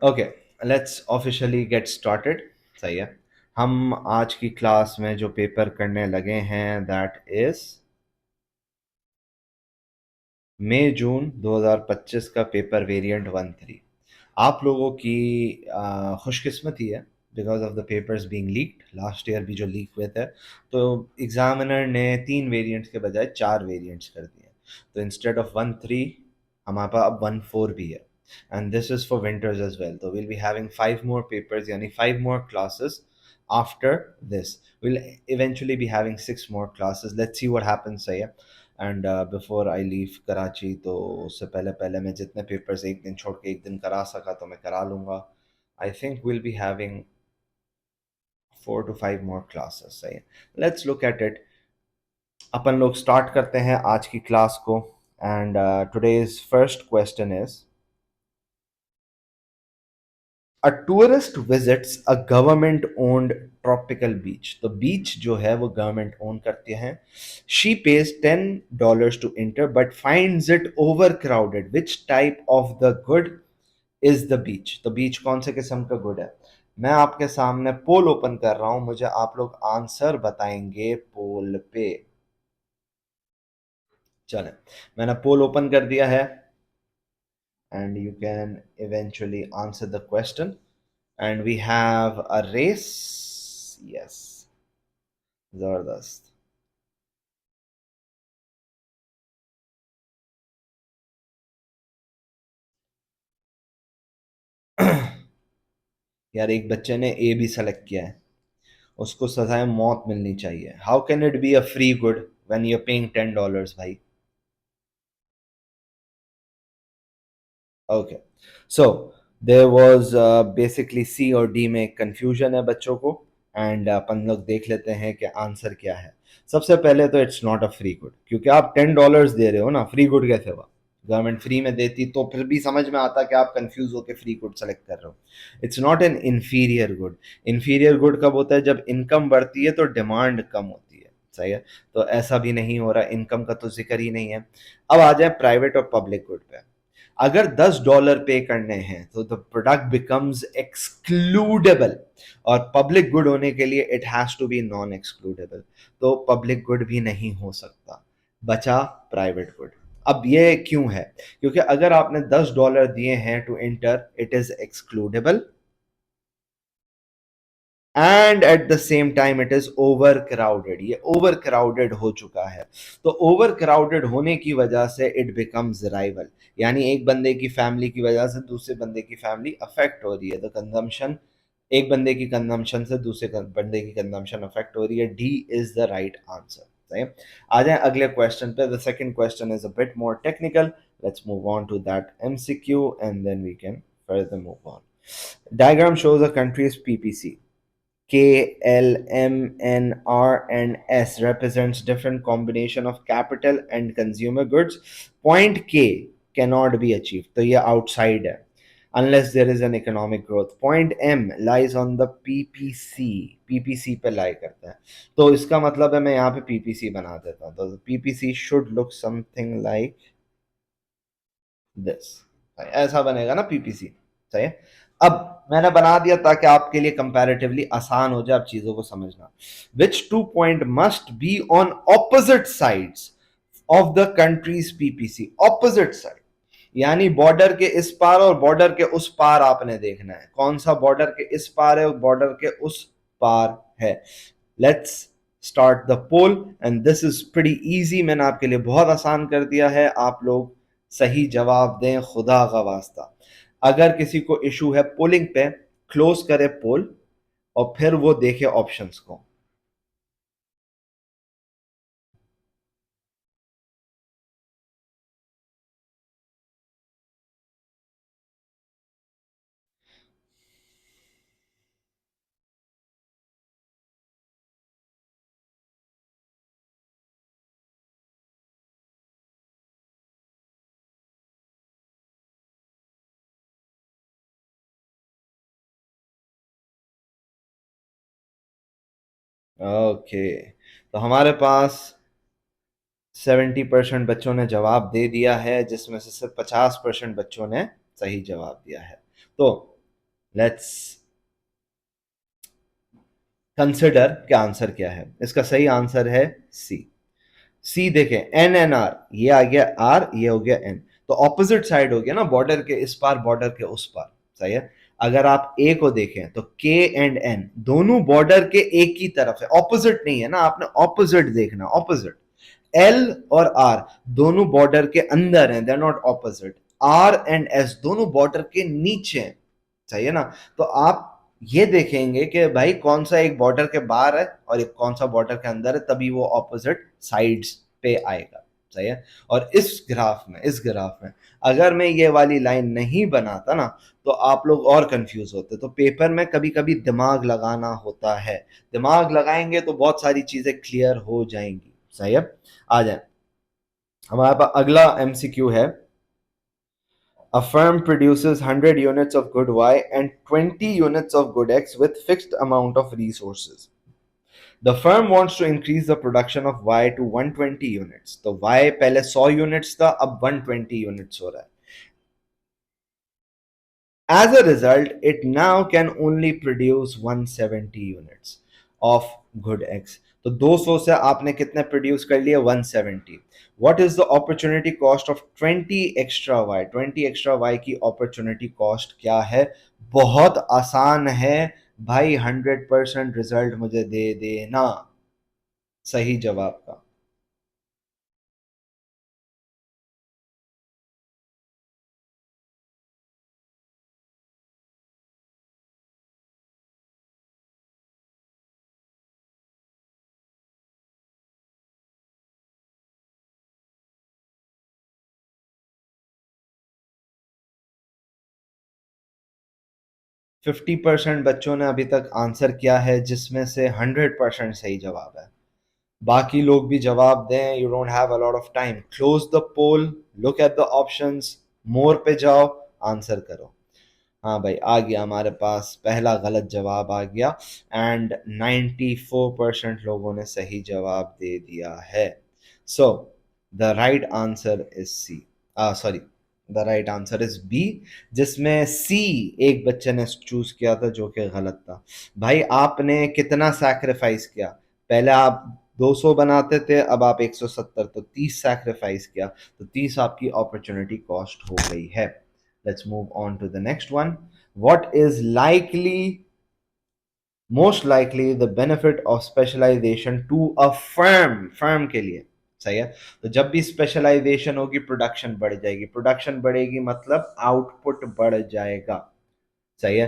Okay, let's officially get started. सही है। हम आज की क्लास में जो पेपर करने लगे हैं दैट इज मई जून 2025 का पेपर वेरिएंट 1-3। आप लोगों की खुशकिस्मती है because of the papers being leaked. Last year भी जो लीक हुए थे, तो एग्जामिनर ने 3 वेरिएंट्स के बजाय 4 वेरिएंट्स कर दिए। तो इंस्टेड ऑफ 1-3 हमारे पास अब 1-4 भी है। And this is for winters as well. तो will be having 5 more papers, यानी 5 more classes after this. Will eventually be having 6 more classes. Let's see what happens. सही है। And before I leave Karachi, तो उससे पहले पहले मैं जितने पेपर्स एक दिन छोड़ के एक दिन करा सका तो मैं करा लूँगा। I think will be having 4 to 5 more classes. सही है। Let's look at it. अपन लोग स्टार्ट करते हैं आज की क्लास को। And today's first question is a tourist visits a government owned tropical beach. तो बीच जो है वो गवर्नमेंट ओन करते हैं। She pays $10 to enter but finds it overcrowded. Which type of the good is the beach. तो बीच कौन से किस्म का गुड है। मैं आपके सामने पोल ओपन कर रहा हूं, मुझे आप लोग आंसर बताएंगे पोल पे। चलें, मैंने पोल ओपन कर दिया है and you can eventually answer the question. And we have a race. Yes, Zardast. यार, एक बच्चे ने ए भी सेलेक्ट किया है, उसको सजाए मौत मिलनी चाहिए। How can it be a free good when you are paying $10 भाई। Okay, so there was basically C और डी में कंफ्यूजन है बच्चों को। एंड अपन लोग देख लेते हैं कि आंसर क्या है। सबसे पहले तो it's not a free good, क्योंकि आप $10 दे रहे हो ना, फ्री गुड कैसे हुआ। गवर्नमेंट फ्री में देती तो फिर भी समझ में आता कि आप कंफ्यूज होकर फ्री गुड सेलेक्ट कर रहे हो। It's not an inferior good. Inferior good कब होता है, जब इनकम बढ़ती है तो डिमांड कम होती है। सही है। तो ऐसा भी नहीं हो रहा, इनकम का तो जिक्र ही नहीं है। अब आ जाए प्राइवेट और पब्लिक गुड पे। अगर $10 पे करने हैं तो द प्रोडक्ट बिकम्स एक्सक्लूडेबल। और पब्लिक गुड होने के लिए it has to be non excludable. तो पब्लिक गुड भी नहीं हो सकता, बचा प्राइवेट गुड। अब ये क्यों है, क्योंकि अगर आपने $10 दिए हैं to enter, it is excludable and at the same time it is overcrowded. ये ओवर क्राउडेड हो चुका है। तो ओवर क्राउडेड होने की वजह से इट बिकम्स राइवल, यानी एक बंदे की फैमिली की वजह से दूसरे बंदे की फैमिली अफेक्ट हो रही है। द कंजम्पशन, एक बंदे की कंजम्पशन से दूसरे बंदे की कंजम्पशन अफेक्ट हो रही है। D is the right answer. सही है। आ जाए अगले क्वेश्चन पे। The second question is a bit more technical. Let's move on to that MCQ and then we can further move on. Diagram shows a countries PPC. K, L, M, N, R, and S represents different combination of capital and consumer goods. Point K cannot be achieved. तो ये outside है unless there is an economic growth. Point M lies on the PPC. PPC पे lie करता है। तो इसका मतलब है मैं यहाँ पे PPC बना देता हूँ। तो PPC should look something like this। ऐसा बनेगा ना PPC। सही है। अब मैंने बना दिया ताकि आपके लिए कंपैरेटिवली आसान हो जाए अब चीजों को समझना। Which two point must be on opposite sides of the country's PPC. Opposite side यानी बॉर्डर के इस पार और बॉर्डर के उस पार आपने देखना है कौन सा बॉर्डर के इस पार है और बॉर्डर के उस पार है। Let's start the poll and this is pretty easy. मैंने आपके लिए बहुत आसान कर दिया है, आप लोग सही जवाब दें खुदा का वास्ता। अगर किसी को इशू है पोलिंग पे, क्लोज करे पोल और फिर वो देखे ऑप्शंस को। ओके, तो हमारे पास 70% बच्चों ने जवाब दे दिया है, जिसमें से सिर्फ 50% बच्चों ने सही जवाब दिया है। तो लेट्स कंसिडर क्या आंसर क्या है। इसका सही आंसर है सी। सी देखें, एन एन आर, ये आ गया आर, ये हो गया एन, तो ऑपोजिट साइड हो गया ना, बॉर्डर के इस पार बॉर्डर के उस पार। सही है। अगर आप ए को देखें तो के एंड एन दोनों बॉर्डर के एक ही तरफ है, ऑपोजिट नहीं है ना, आपने ऑपोजिट देखना, ऑपोजिट। एल और आर दोनों बॉर्डर के अंदर हैं, they are not opposite. R and S दोनों बॉर्डर के नीचे हैं। सही है ना। तो आप ये देखेंगे कि भाई कौन सा एक बॉर्डर के बाहर है और एक कौन सा बॉर्डर के अंदर है, तभी वो ऑपोजिट साइड्स पे आएगा। सही है। और इस ग्राफ में अगर मैं ये वाली लाइन नहीं बनाता ना, तो आप लोग और कंफ्यूज होते। तो पेपर में कभी कभी दिमाग लगाना होता है, दिमाग लगाएंगे तो बहुत सारी चीजें क्लियर हो जाएंगी। सही है। आ जाए, हमारे पास अगला एमसीक्यू है। A firm produces 100 units of good Y and 20 units of good X with fixed amount of resources. The firm wants to increase the production of Y to 120 units. तो Y पहले 100 units था, अब 120 units हो रहा है। As a result, it now can only produce 170 units of good X. तो 200 से आपने कितने प्रोड्यूस कर लिए? 170. What is the opportunity cost of 20 extra Y? 20 extra Y की opportunity cost क्या है? बहुत आसान है भाई, 100% रिजल्ट मुझे दे देना सही जवाब का। 50% बच्चों ने अभी तक आंसर किया है, जिसमें से 100% सही जवाब है। बाकी लोग भी जवाब दें, you don't have a lot of time. Close the poll, look at the options, more पे जाओ, आंसर करो। हाँ भाई, आ गया हमारे पास पहला गलत जवाब आ गया, एंड 94% लोगों ने सही जवाब दे दिया है। So the right answer is C, sorry, the right answer is B, जिसमें सी एक बच्चे ने चूज किया था, जो कि गलत था। भाई आपने कितना सैक्रिफाइस किया, पहले आप 200 बनाते थे, अब आप 170, तो 30 सैक्रिफाइस किया, तो 30 आपकी अपॉर्चुनिटी कॉस्ट हो गई है। Let's move on to the next one. What is most likely the benefit of specialization to a firm के लिए? सही है। तो जब भी स्पेशलाइजेशन होगी, प्रोडक्शन बढ़ जाएगी, प्रोडक्शन बढ़ेगी मतलब आउटपुट बढ़ जाएगा। सही है।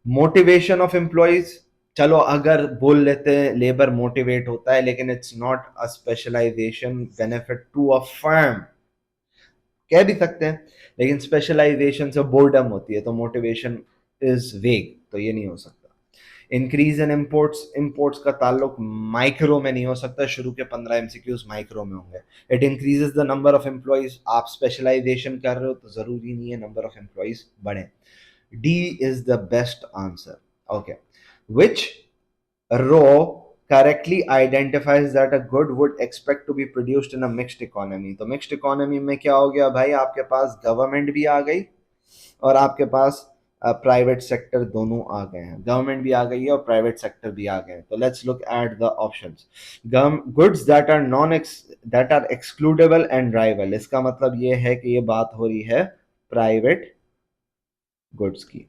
मोटिवेशन ऑफ एम्प्लॉयज, चलो अगर बोल लेते हैं लेबर मोटिवेट होता है, लेकिन it's not a specialisation benefit to a firm, कह भी सकते हैं, लेकिन स्पेशलाइजेशन से बोर्डम होती है, तो मोटिवेशन इज वेग, तो ये नहीं हो सकता। इंक्रीज इन इम्पोर्ट्स, इम्पोर्ट्स का ताल्लुक माइक्रो में नहीं हो सकता, शुरू के 15 एमसीक्यूज माइक्रो में होंगे। It increases the number of employees, आप स्पेशलाइजेशन कर रहे हो तो जरूरी नहीं है नंबर ऑफ एम्प्लॉयज बढ़े। D is the best answer. Okay, which row correctly identifies that a good would expect to be produced in a mixed economy? तो mixed economy में क्या हो गया भाई, आपके पास गवर्नमेंट भी आ गई और आपके पास प्राइवेट सेक्टर दोनों आ गए हैं, गवर्नमेंट भी आ गई है और प्राइवेट सेक्टर भी आ गए हैं। तो let's look at the options. Goods that are excludable and rival, इसका मतलब ये है कि ये बात हो रही है प्राइवेट गुड्स की।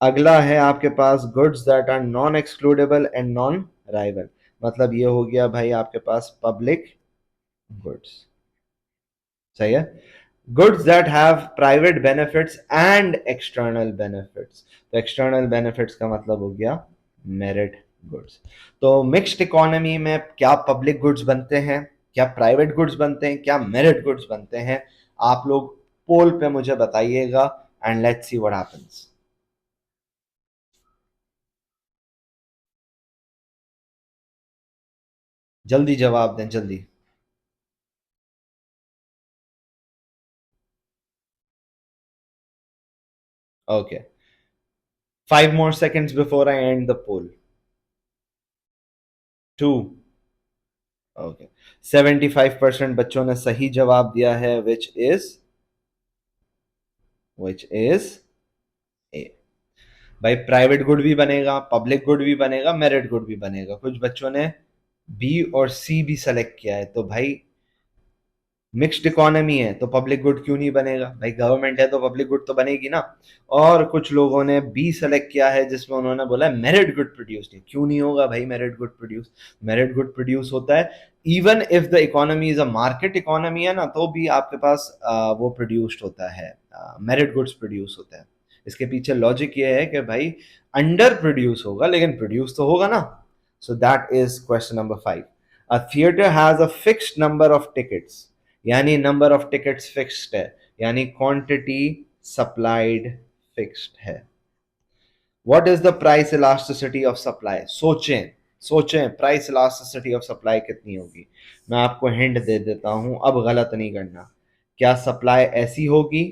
अगला है आपके पास goods that are non excludable and non rival, मतलब ये हो गया भाई आपके पास पब्लिक गुड्स। सही है। Goods that have private benefits and external benefits, तो एक्सटर्नल बेनिफिट्स का मतलब हो गया मेरिट गुड्स। तो मिक्स्ड इकोनॉमी में क्या पब्लिक गुड्स बनते हैं, क्या प्राइवेट गुड्स बनते हैं, क्या मेरिट गुड्स बनते हैं? आप लोग पोल पे मुझे बताइएगा, and let's see what happens. जल्दी जवाब दें, जल्दी। Okay. 5 more seconds before I end the poll. 2. Okay. 75% बच्चों ने सही जवाब दिया है, which is A. भाई प्राइवेट गुड भी बनेगा, पब्लिक गुड भी बनेगा, मेरिट गुड भी बनेगा। कुछ बच्चों ने बी और सी भी सेलेक्ट किया है, तो भाई मिक्स्ड इकोनॉमी है तो पब्लिक गुड क्यों नहीं बनेगा? भाई गवर्नमेंट है तो पब्लिक गुड तो बनेगी ना। और कुछ लोगों ने बी सेलेक्ट किया है जिसमें उन्होंने बोला है मेरिट गुड प्रोड्यूस नहीं, क्यों नहीं होगा भाई merit good produce? Merit good produce होता है even if the economy is a market economy है ना, तो भी आपके पास वो प्रोड्यूस्ड होता है, मेरिट गुड्स प्रोड्यूस होता है। इसके पीछे लॉजिक ये है कि भाई अंडर प्रोड्यूस होगा लेकिन प्रोड्यूस तो होगा ना। So that is question number 5। A theatre has a fixed number of tickets, यानी नंबर ऑफ टिकट्स फिक्स्ड है, यानी क्वांटिटी सप्लाइड फिक्स्ड है। What is the price elasticity of supply? सोचें सोचें, प्राइस इलास्टिसिटी ऑफ सप्लाई कितनी होगी? मैं आपको हिंट दे देता हूं, अब गलत नहीं करना। क्या सप्लाई ऐसी होगी,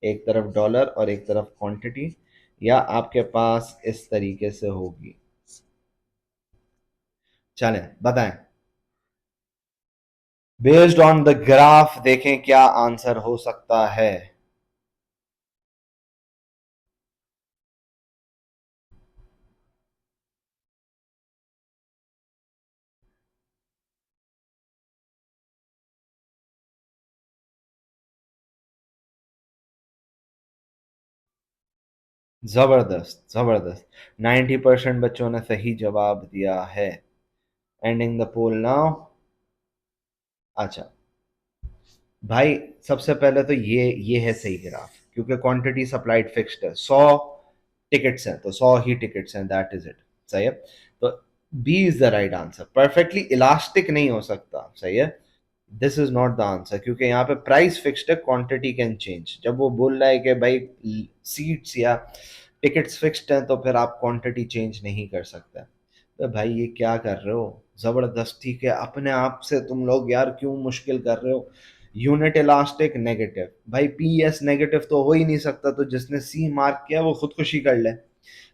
एक तरफ डॉलर और एक तरफ क्वांटिटी, या आपके पास इस तरीके से होगी? चलें बताएं, बेस्ड ऑन द ग्राफ देखें क्या आंसर हो सकता है। जबरदस्त जबरदस्त, 90% बच्चों ने सही जवाब दिया है। Ending the poll now. अच्छा भाई, सबसे पहले तो ये है सही ग्राफ, क्योंकि क्वांटिटी सप्लाइड फिक्स्ड है। 100 टिकट्स हैं तो 100 ही टिकट्स हैं, दैट इज इट। सही है, तो B is the right answer. Perfectly elastic नहीं हो सकता, सही है, this is not the answer, क्योंकि यहाँ पे प्राइस फिक्स्ड है, क्वांटिटी कैन चेंज। जब वो बोल रहा है कि भाई सीट्स या टिकट्स फिक्स्ड हैं तो फिर आप क्वांटिटी चेंज नहीं कर सकते। तो भाई ये क्या कर रहे हो जबरदस्ती के, अपने आप से तुम लोग यार क्यों मुश्किल कर रहे हो? यूनिट इलास्टिक नेगेटिव, भाई पी एस नेगेटिव तो हो ही नहीं सकता, तो जिसने सी मार्क किया वो खुदकुशी कर ले।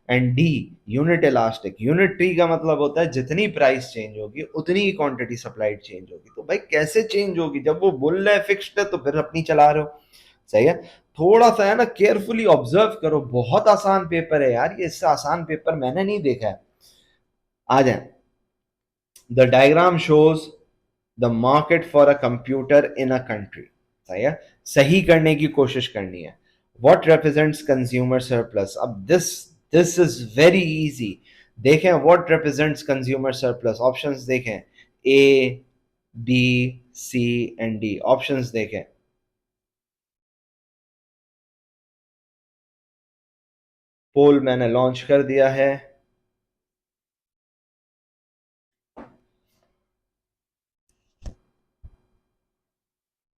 And D unit elastic, unit T का मतलब होता है जितनी प्राइस चेंज होगी उतनी ही क्वांटिटी सप्लाइड चेंज होगी। तो भाई कैसे चेंज होगी? जब वो बोल रहे हैं फिक्स्ड है तो फिर अपनी चला रहे हो। सही है, थोड़ा सा है ना केयरफुली ऑब्जर्व करो, बहुत आसान पेपर है यार ये, इससे आसान पेपर मैंने नहीं देखा है। आ जाए, the diagram shows the market for a computer in a country. सही है, सही करने की कोशिश करनी है। What represents consumer surplus? अब दिस इज वेरी इजी। देखें what represents consumer surplus, options देखें, A B C and D, options देखें। पोल मैंने लॉन्च कर दिया है।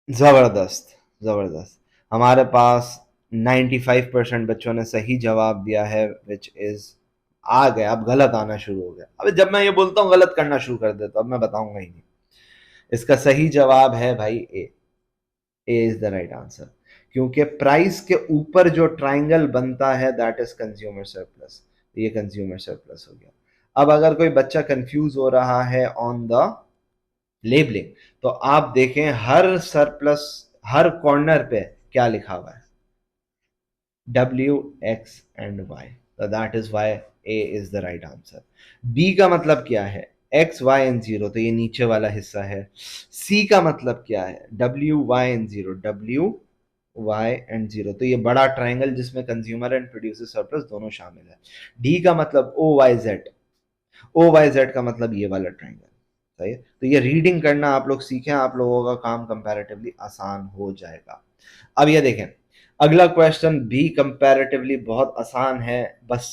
जबरदस्त जबरदस्त, हमारे पास 95% बच्चों ने सही जवाब दिया है, विच इज, आ गया अब गलत आना शुरू हो गया। अब जब मैं ये बोलता हूँ गलत करना शुरू कर देता हूँ, अब मैं बताऊंगा ही नहीं। इसका सही जवाब है भाई ए, ए इज द राइट आंसर, क्योंकि प्राइस के ऊपर जो ट्राइंगल बनता है दैट इज कंज्यूमर सरप्लस, ये कंज्यूमर सरप्लस हो गया। अब अगर कोई बच्चा कंफ्यूज हो रहा है ऑन द लेबलिंग, तो आप देखें हर सरप्लस, हर कॉर्नर पे क्या लिखा हुआ है, W X एंड Y, तो that is why A is the right answer. B का मतलब क्या है, X Y एंड जीरो, तो ये नीचे वाला हिस्सा है। C का मतलब क्या है, W Y and zero, W Y and zero, तो ये बड़ा ट्राइंगल जिसमें कंज्यूमर एंड प्रोड्यूसर सरप्लस दोनों शामिल है। D का मतलब O Y Z, O Y Z का मतलब ये वाला ट्राइंगल। सही है, तो ये रीडिंग करना आप लोग सीखें, आप लोगों का काम कंपैरेटिवली आसान हो जाएगा। अब ये देखें, अगला क्वेश्चन भी कंपैरेटिवली बहुत आसान है, बस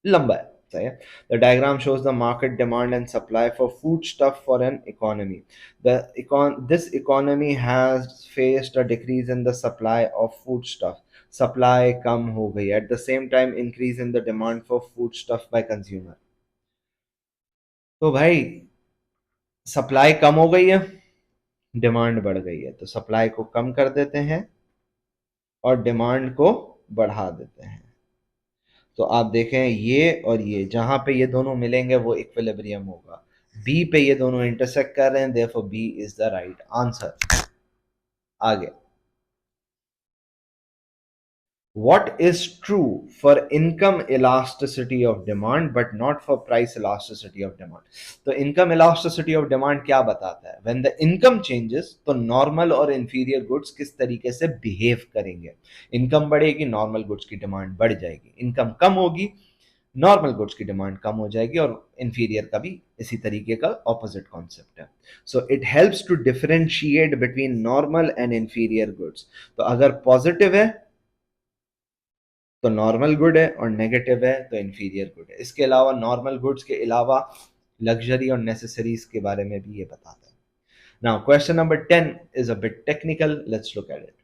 लंबा है। सही है, the diagram shows the market demand and supply for foodstuff for an economy. This economy has faced a decrease in the supply of foodstuff, supply कम हो गई, at the same time increase in the demand for foodstuff by consumer. तो भाई supply कम हो गई है, demand बढ़ गई है, तो सप्लाई को कम कर देते हैं और डिमांड को बढ़ा देते हैं। तो आप देखें ये और ये जहां पे ये दोनों मिलेंगे वो इक्विलिब्रियम होगा। बी पे ये दोनों इंटरसेक्ट कर रहे हैं, therefore B is the right answer. आगे, what is true for income elasticity of demand but not for price elasticity of demand. तो income elasticity of demand क्या बताता है? When the income changes तो normal और inferior goods किस तरीके से behave करेंगे. income बढ़ेगी, normal goods की demand बढ़ जाएगी. income कम होगी, नॉर्मल गुड्स की डिमांड कम हो जाएगी, और इंफीरियर का भी इसी तरीके का ऑपोजिट कॉन्सेप्ट है. So it helps to differentiate between normal and inferior goods. तो अगर पॉजिटिव है तो नॉर्मल गुड है, और नेगेटिव है तो इंफीरियर गुड है. इसके अलावा नॉर्मल गुड्स के अलावा लग्जरी और नेसेसरीज के बारे में भी ये बताता है. Now question number 10 is a bit technical. Let's look at it.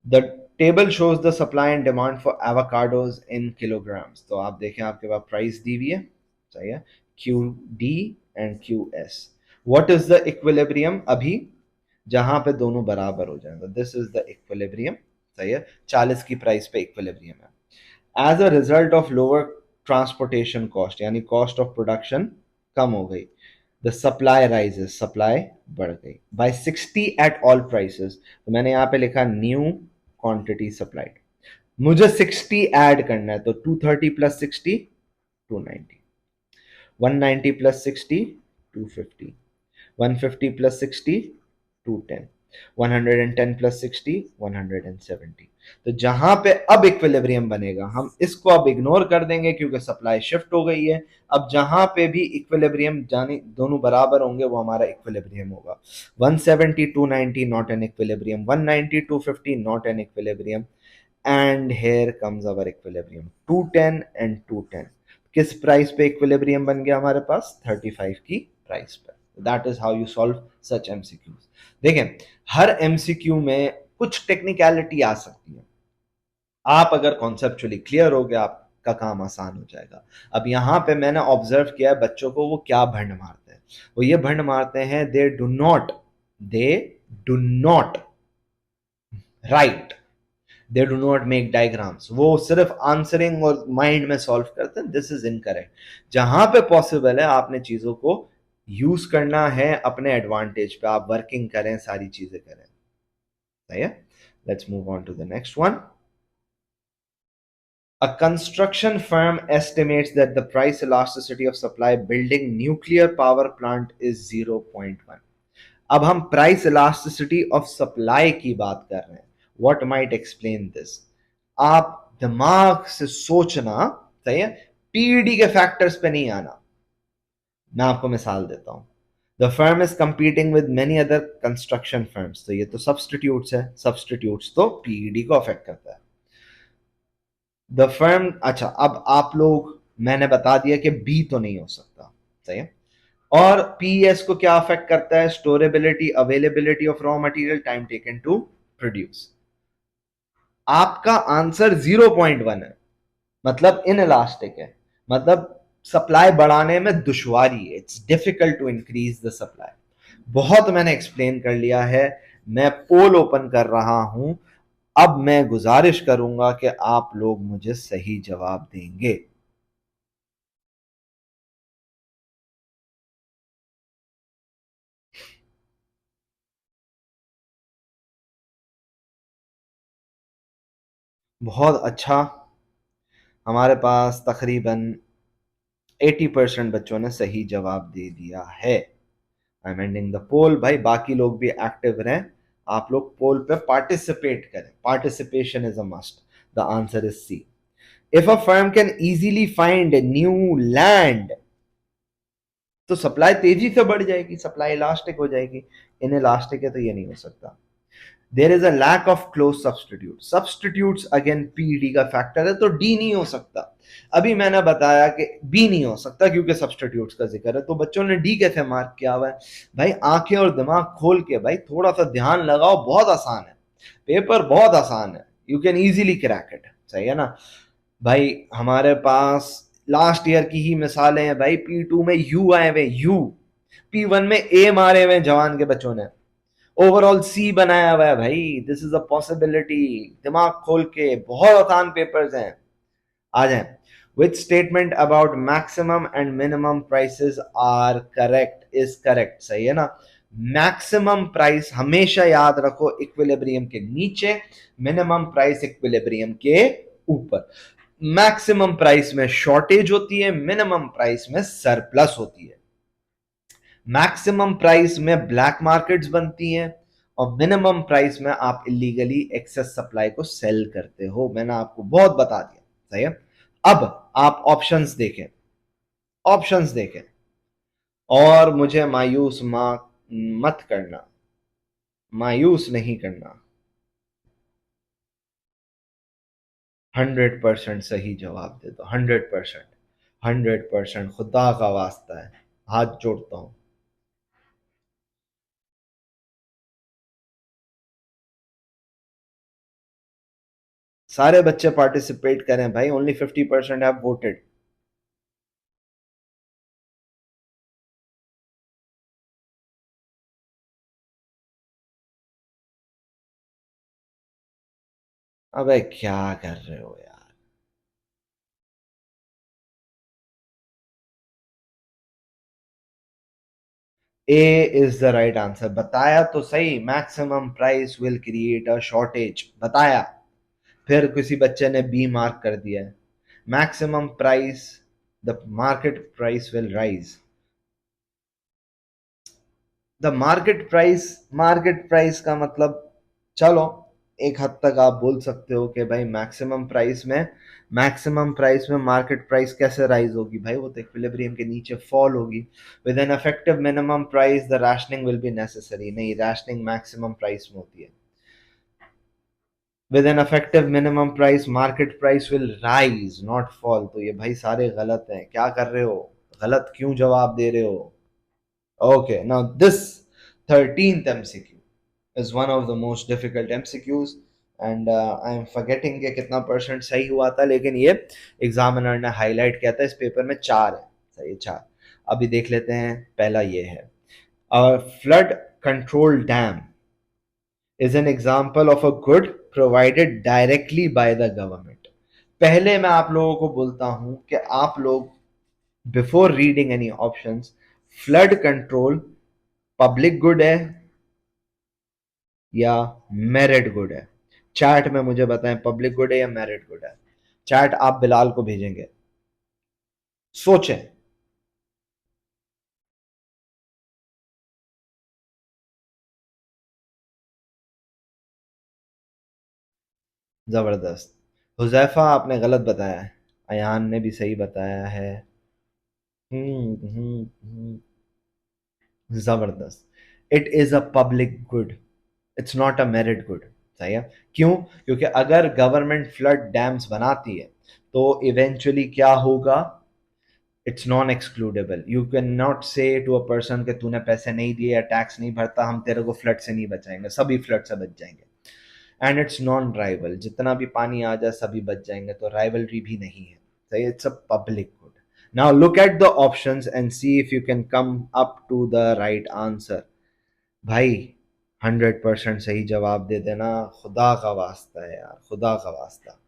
The table shows the supply and demand for avocados in kilograms. तो आप देखें, आपके पास प्राइस दी हुई है, सही है, Q D and Q S. What is the equilibrium? अभी जहां पे दोनों बराबर हो जाएंगे, दिस इज द इक्विलिब्रियम, सही है. 40 की प्राइस पे इक्विलिब्रियम है. As a result of lower transportation cost, यानी कॉस्ट ऑफ प्रोडक्शन कम हो गई, द सप्लाई राइजेस, सप्लाई बढ़ गई बाय 60 एट ऑल प्राइसेस. तो मैंने यहां पे लिखा न्यू क्वांटिटी सप्लाइड. मुझे 60 ऐड करना है, तो 230 प्लस 60 290, 190 प्लस 60 250, 150 प्लस 60 210, 110 प्लस 60 170. तो जहां पे अब इक्विलिब्रियम बनेगा, हम इसको अब इग्नोर कर देंगे क्योंकि सप्लाई शिफ्ट हो गई है. अब जहां पे भी इक्विलिब्रियम जाने दोनों बराबर होंगे वो हमारा इक्विलिब्रियम होगा. 170 290 not an equilibrium, 190 250 not an equilibrium, and here comes our equilibrium 210 and 210. किस प्राइस पे इक्विलिब्रियम बन गया हमारे पास? 35 की प्राइस पे. That is how you solve such MCQs. देखें, हर एमसीक्यू में कुछ टेक्निकलिटी आ सकती है. आप अगर कॉन्सेप्चुअली क्लियर हो गया, आपका काम आसान हो जाएगा. अब यहां पे मैंने ऑब्जर्व किया है बच्चों को, वो क्या भंड मारते हैं. वो ये भंड मारते हैं, they do not right, they do not make diagrams. वो सिर्फ आंसरिंग और माइंड में सॉल्व करते हैं. This is incorrect. जहां पे पॉसिबल है आपने चीजों को यूज करना है अपने एडवांटेज पे. आप वर्किंग करें, सारी चीजें करें, सही है. Let's move on to the next one. A construction firm estimates that the price elasticity of supply building nuclear power plant is 0.1. अब हम प्राइस इलास्टिसिटी ऑफ सप्लाई की बात कर रहे हैं. What might explain this? आप दिमाग से सोचना, सही है, पीडी के फैक्टर्स पे नहीं आना. मैं आपको मिसाल देता हूं. The firm is competing with many other construction firms. तो ये तो सब्स्टिट्यूट्स है. सब्स्टिट्यूट्स तो पीडी को अफेक्ट करता है. द फर्म, अच्छा, अब आप लोग, मैंने बता दिया कि बी तो नहीं हो सकता, सही है. और पीएस को क्या अफेक्ट करता है? Storability, availability of raw material, time taken to produce. आपका आंसर 0.1 है, मतलब इन इलास्टिक है, मतलब सप्लाई बढ़ाने में दुश्वारी है. It's difficult to increase the supply. बहुत मैंने एक्सप्लेन कर लिया है. मैं पोल ओपन कर रहा हूं. अब मैं गुजारिश करूंगा कि आप लोग मुझे सही जवाब देंगे. बहुत अच्छा. हमारे पास तकरीबन 80% बच्चों ने सही जवाब दे दिया है. आई एम एंडिंग द पोल. भाई बाकी लोग भी एक्टिव रहें. आप लोग पोल पे पार्टिसिपेट करें. Participation is a must. The answer is C. If a firm can easily find new land, तो सप्लाई तेजी से बढ़ जाएगी, सप्लाई इलास्टिक हो जाएगी. इन इलास्टिक है तो ये नहीं हो सकता. There is a lack of close substitute. Substitutes again PD का फैक्टर है, तो डी नहीं हो सकता. अभी मैंने बताया कि बी नहीं हो सकता क्योंकि सब्सटीट्यूट्स का जिक्र है. तो बच्चों ने डी कैसे मार्क किया हुआ है? भाई आंखें और दिमाग खोल के, भाई थोड़ा सा ध्यान लगाओ. बहुत आसान है, पेपर बहुत आसान है. You can easily crack it, सही है ना. भाई हमारे पास लास्ट ईयर की ही मिसालें हैं. भाई P2 में यू आए हुए, यू. P1 में ए मारे हुए जवान के बच्चों ने. ओवरऑल सी बनाया हुआ है. भाई दिस इज अ पॉसिबिलिटी. दिमाग खोल के, बहुत आसान पेपर्स हैं. आ जाए. Which statement about maximum and minimum prices are correct? Is correct, सही है ना. मैक्सिमम प्राइस हमेशा याद रखो इक्विलिब्रियम के नीचे, मिनिमम प्राइस इक्विलिब्रियम के ऊपर। मैक्सिमम प्राइस में शॉर्टेज होती है, मिनिमम प्राइस में सरप्लस होती है। मैक्सिमम प्राइस में ब्लैक मार्केट्स बनती हैं और मिनिमम प्राइस में आप इलीगली एक्सेस सप्लाई को सेल करते हो। मैंने आपको बहुत बता दिया, सही है। अब आप ऑप्शंस देखें, ऑप्शंस देखें, और मुझे मायूस मत करना, मायूस नहीं करना। 100% सही जवाब दे दो, 100%, 100%, खुदा का वास्ता है, हाथ जोड़ता हूं। सारे बच्चे पार्टिसिपेट करें भाई, ओनली 50% हैव वोटेड। अबे क्या कर रहे हो यार। ए इज द राइट आंसर। बताया तो सही, maximum price will create a shortage, बताया। फिर किसी बच्चे ने बी मार्क कर दिया है। Maximum price, the market price will rise. The market price का मतलब, चलो एक हद तक आप बोल सकते हो कि भाई मैक्सिमम प्राइस में मार्केट प्राइस कैसे राइज होगी भाई, वो तो इक्विलिब्रियम के नीचे फॉल होगी। With an effective minimum price the rationing will be necessary. नहीं, राशनिंग मैक्सिमम प्राइस में होती है। With an effective minimum price market price will rise not fall. तो ये भाई सारे गलत हैं, क्या कर रहे हो, गलत क्यों जवाब दे रहे हो। Okay, now this 13th MCQ is one of the most difficult MCQs and I am forgetting कि कितना परसेंट सही हुआ था, लेकिन ये एग्जामिनर ने हाईलाइट किया था इस पेपर में। चार है सही, चार। अभी देख लेते हैं, पहला ये है, flood control dam is an example of a good provided directly by the government। पहले मैं आप लोगों को बोलता हूं कि आप लोग before reading any options, flood control public good है या मेरिट गुड है। चैट में मुझे बताएं, पब्लिक गुड है या मेरिट गुड है। चैट आप बिलाल को भेजेंगे, सोचें। जबरदस्त। हुजैफा आपने गलत बताया है, अयान ने भी सही बताया है। जबरदस्त। It is a public good, it's not a merit good. सही है। क्यों? क्योंकि अगर गवर्नमेंट फ्लड डैम्स बनाती है तो इवेंचुअली क्या होगा, it's non excludable. You can not से टू अ पर्सन कि तूने पैसे नहीं दिए या टैक्स नहीं भरता, हम तेरे को फ्लड से नहीं बचाएंगे, सभी फ्लड से बच जाएंगे। एंड इट्स नॉन राइवल, जितना भी पानी आ जाए सभी बच जाएंगे, तो राइवलरी भी नहीं है। सही, it's a public good. Now look at the options and see if you can come up to the right answer. भाई 100% सही जवाब दे देना, खुदा का वास्ता है यार, खुदा का वास्ता।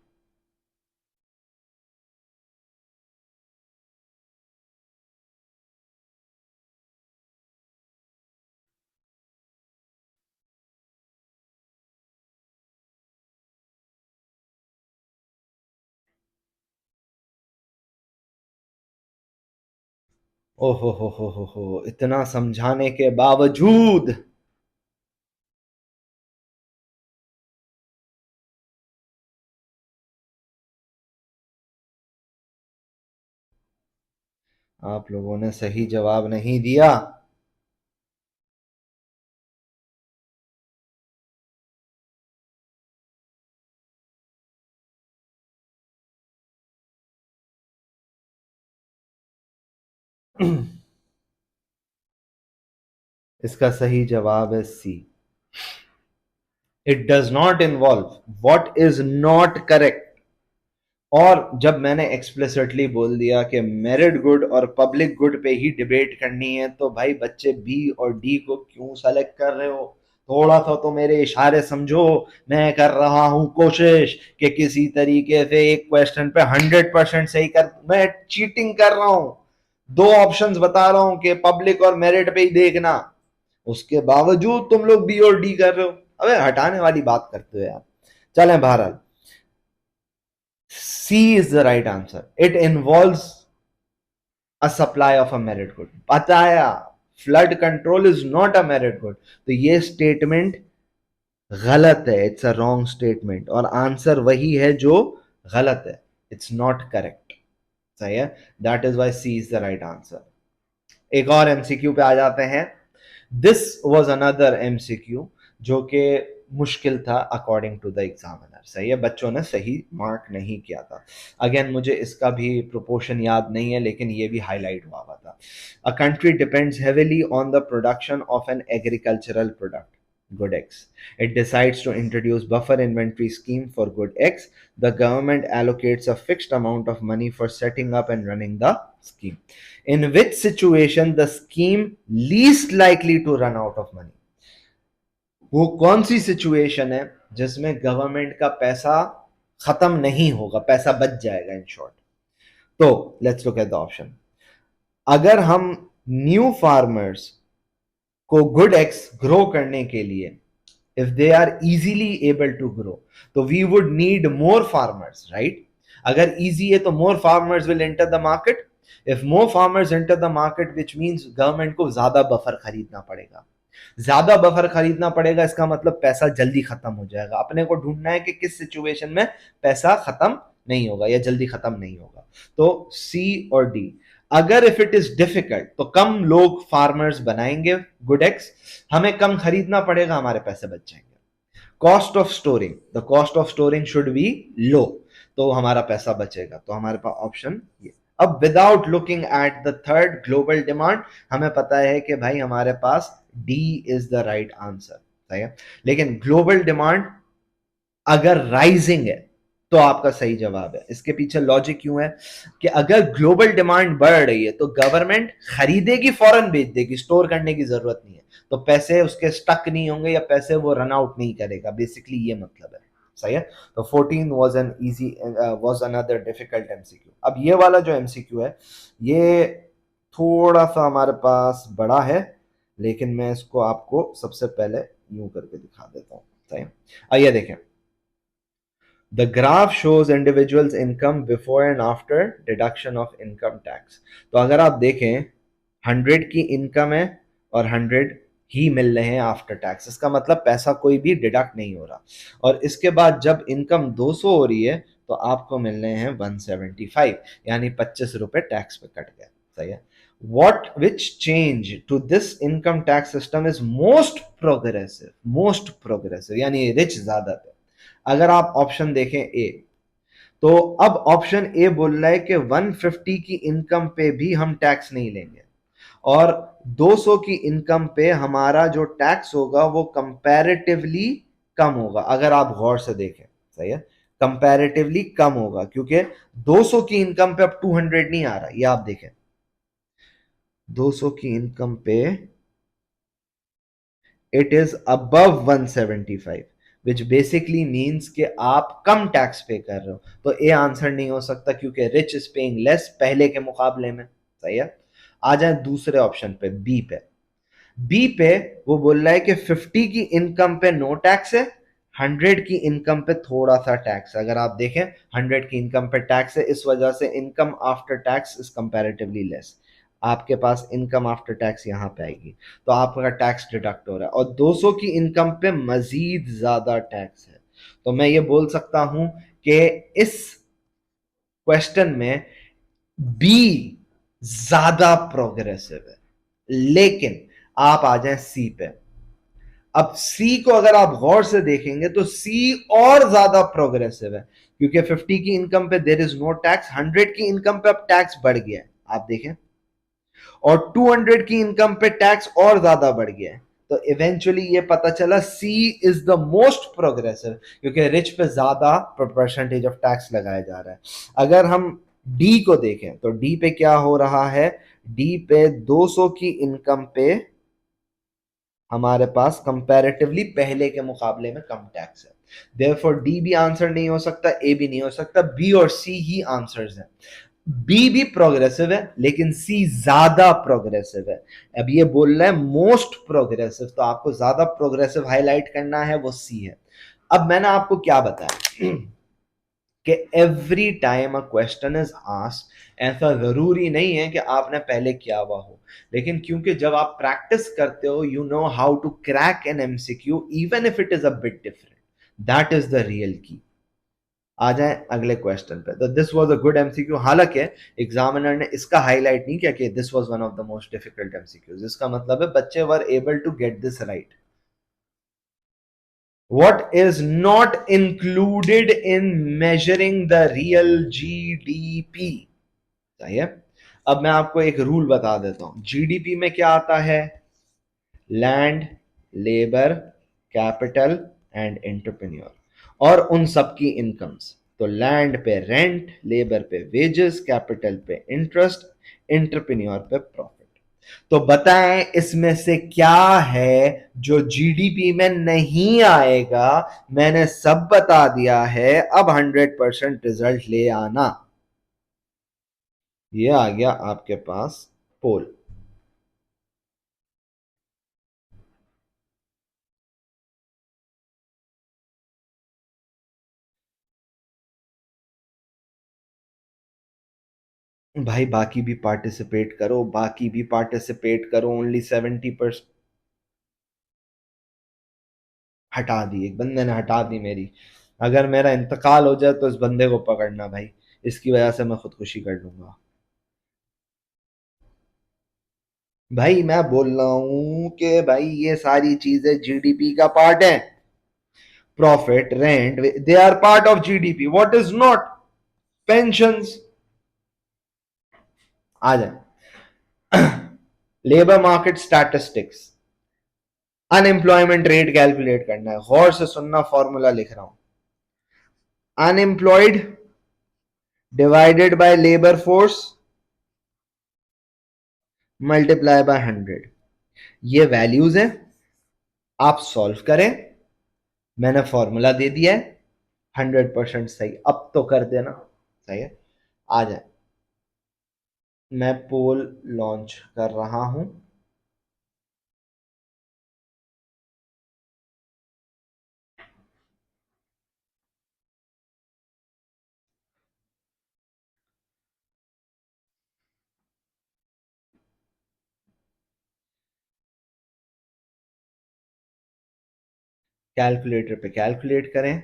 ओहो हो, इतना समझाने के बावजूद। आप लोगों ने सही जवाब नहीं दिया। इसका सही जवाब है C. It does not involve, what is not correct. और जब मैंने एक्सप्लिसिटली बोल दिया कि मेरिट गुड और पब्लिक गुड पे ही डिबेट करनी है, तो भाई बच्चे बी और डी को क्यों सेलेक्ट कर रहे हो। थोड़ा सा तो मेरे इशारे समझो। मैं कर रहा हूं कोशिश कि किसी तरीके से एक क्वेश्चन पे 100% सही कर, मैं चीटिंग कर रहा हूं। दो ऑप्शंस बता रहा हूं कि पब्लिक और मेरिट पे ही देखना, उसके बावजूद तुम लोग बी और डी कर रहे हो। अबे हटाने वाली बात करते हो यार। चलें बहरहाल, C is the right answer. It involves a supply of a merit good. बताया, flood control is not a merit good. तो ये स्टेटमेंट गलत है, इट्स अ रॉन्ग स्टेटमेंट, और आंसर वही है जो गलत है, इट्स नॉट करेक्ट। सही है, that is why C is the right answer. एक और एमसीक्यू पे आ जाते हैं। दिस वॉज अनदर एमसीक्यू जो कि मुश्किल था अकॉर्डिंग टू द एग्जामिनर। सही है, बच्चों ने सही मार्क नहीं किया था। अगेन मुझे इसका भी प्रोपोर्शन याद नहीं है, लेकिन ये भी हाईलाइट हुआ था। A country depends heavily on the production of an agricultural product, good X. It decides to introduce buffer inventory scheme for good X. The government allocates a fixed amount of money for setting up and running the scheme. In which situation the scheme least likely to run out of money? वो कौन सी situation है जिसमें government का पैसा खत्म नहीं होगा, पैसा बच जाएगा इन शॉर्ट? तो let's look at the option. अगर हम न्यू फार्मर्स को गुड एक्स ग्रो करने के लिए, if they are easily able to grow, so we would need more farmers, right? अगर easy है तो more farmers will enter the market. If more farmers enter the market, which means government को ज्यादा buffer खरीदना पड़ेगा। ज्यादा buffer खरीदना पड़ेगा, इसका मतलब पैसा जल्दी खत्म हो जाएगा। अपने को ढूंढना है कि किस सिचुएशन में पैसा खत्म नहीं होगा या जल्दी खत्म नहीं होगा। तो सी और डी। अगर इफ इट इज डिफिकल्ट तो कम लोग फार्मर्स बनाएंगे गुड एक्स, हमें कम खरीदना पड़ेगा, हमारे पैसे बच जाएंगे। Cost of storing, the cost of storing should be low, तो हमारा पैसा बचेगा। तो हमारे पास ऑप्शन ये। अब without looking at the third global demand, हमें पता है कि भाई हमारे पास D is the right answer. सही है, लेकिन ग्लोबल डिमांड अगर राइजिंग है तो आपका सही जवाब है। इसके पीछे लॉजिक क्यों है कि अगर ग्लोबल डिमांड बढ़ रही है तो गवर्नमेंट खरीदेगी, फौरन बेच देगी, स्टोर करने की जरूरत नहीं है, तो पैसे उसके स्टक नहीं होंगे या पैसे वो रन आउट नहीं करेगा, बेसिकली ये मतलब है। सही है, तो 14 was an easy was another difficult MCQ. अब ये वाला जो एमसीक्यू है ये थोड़ा सा हमारे पास बड़ा है, लेकिन मैं इसको आपको सबसे पहले यूं करके दिखा देता हूं। सही है, आइए देखें। The graph shows individuals income before and after deduction of income tax. तो अगर आप देखें 100 की इनकम है और 100 ही मिल रहे हैं आफ्टर टैक्स, इसका मतलब पैसा कोई भी डिडक्ट नहीं हो रहा। और इसके बाद जब इनकम 200 हो रही है तो आपको मिल रहे हैं 175, यानी 25 रुपए टैक्स पे कट गए। सही है, what which change to this income tax system is most progressive यानी रिच ज्यादा थे। अगर आप ऑप्शन देखें ए, तो अब ऑप्शन ए बोल रहा है कि 150 की इनकम पे भी हम टैक्स नहीं लेंगे और 200 की इनकम पे हमारा जो टैक्स होगा वो कंपैरेटिवली कम होगा। अगर आप गौर से देखें, सही है, कंपैरेटिवली कम होगा क्योंकि 200 की इनकम पे अब 200 नहीं आ रहा। ये आप देखें, 200 की इनकम पे it is above 175, which basically means कि आप कम टैक्स पे कर रहे हो। तो ए आंसर नहीं हो सकता क्योंकि रिच इज पेइंग लेस पहले के मुकाबले में। सही है, आ जाए दूसरे ऑप्शन पे, बी पे। बी पे वो बोल रहा है कि 50 की इनकम पे नो टैक्स है, 100 की इनकम पे थोड़ा सा टैक्स। अगर आप देखें 100 की इनकम पे टैक्स है, इस वजह से income after tax is comparatively less. आपके पास इनकम आफ्टर टैक्स यहां पे आएगी तो आपका टैक्स डिडक्ट हो रहा है, और 200 की इनकम पे मजीद ज्यादा टैक्स है। तो मैं ये बोल सकता हूं कि इस क्वेश्चन में बी ज्यादा प्रोग्रेसिव है। लेकिन आप आ जाएं सी पे। अब सी को अगर आप गौर से देखेंगे तो सी और ज्यादा प्रोग्रेसिव है क्योंकि 50 की इनकम पे देयर इज नो टैक्स, 100 की इनकम पे अब टैक्स बढ़ गया है, आप देखें, और 200 की इनकम पे टैक्स और ज्यादा बढ़ गया है। तो इवेंचुअली ये पता चला सी इज द मोस्ट प्रोग्रेसिव क्योंकि रिच पे ज्यादा परसेंटेज ऑफ टैक्स लगाया जा रहा है। अगर हम डी को देखें तो डी पे क्या हो रहा है, डी पे 200 की इनकम पे हमारे पास कंपैरेटिवली पहले के मुकाबले में कम टैक्स है। देयरफॉर डी भी आंसर नहीं हो सकता, ए भी नहीं हो सकता, बी और सी ही आंसर्स हैं। बी भी प्रोग्रेसिव है लेकिन सी ज्यादा प्रोग्रेसिव है। अब ये बोल रहा है मोस्ट प्रोग्रेसिव, तो आपको ज्यादा प्रोग्रेसिव हाईलाइट करना है, वो सी है। अब मैंने आपको क्या बताया कि every time a question is asked, ऐसा जरूरी नहीं है कि आपने पहले किया हुआ हो, लेकिन क्योंकि जब आप प्रैक्टिस करते हो you know how to crack an MCQ even if it is a bit different, that is the real key. आ जाए अगले क्वेश्चन पे। तो this was a good MCQ, हालांकि एग्जामिनर ने इसका हाईलाइट नहीं किया कि this was one of the most difficult MCQs. इसका मतलब है बच्चे were able to get this right. What is not included in measuring the real GDP? सही है। अब मैं आपको एक रूल बता देता हूं, जीडीपी में क्या आता है? Land, labour, capital and entrepreneur, और उन सबकी इनकम्स। तो लैंड पे रेंट, लेबर पे वेजेस, कैपिटल पे इंटरेस्ट, एंटरप्रेन्योर पे प्रॉफिट। तो बताएं इसमें से क्या है जो जीडीपी में नहीं आएगा? मैंने सब बता दिया है, अब 100% रिजल्ट ले आना। ये आ गया आपके पास पोल। भाई बाकी भी पार्टिसिपेट करो, बाकी भी पार्टिसिपेट करो, ओनली 70%। हटा दी, एक बंदे ने हटा दी मेरी। अगर मेरा इंतकाल हो जाए तो इस बंदे को पकड़ना भाई, इसकी वजह से मैं खुदकुशी कर लूंगा। भाई मैं बोल रहा हूं कि भाई ये सारी चीजें जीडीपी का पार्ट है। Profit, rent, they are part of GDP. What is not? Pensions. आ जाए labour market statistics, unemployment rate calculate करना है। गौर से सुनना, फॉर्मूला लिख रहा हूं। Unemployed divided by labour force multiply by 100। ये वैल्यूज है, आप सॉल्व करें। मैंने फॉर्मूला दे दिया है, 100% सही। अब तो कर देना। सही है। आ जाए, मैं पोल लॉन्च कर रहा हूं। कैलकुलेटर पे कैलकुलेट करें।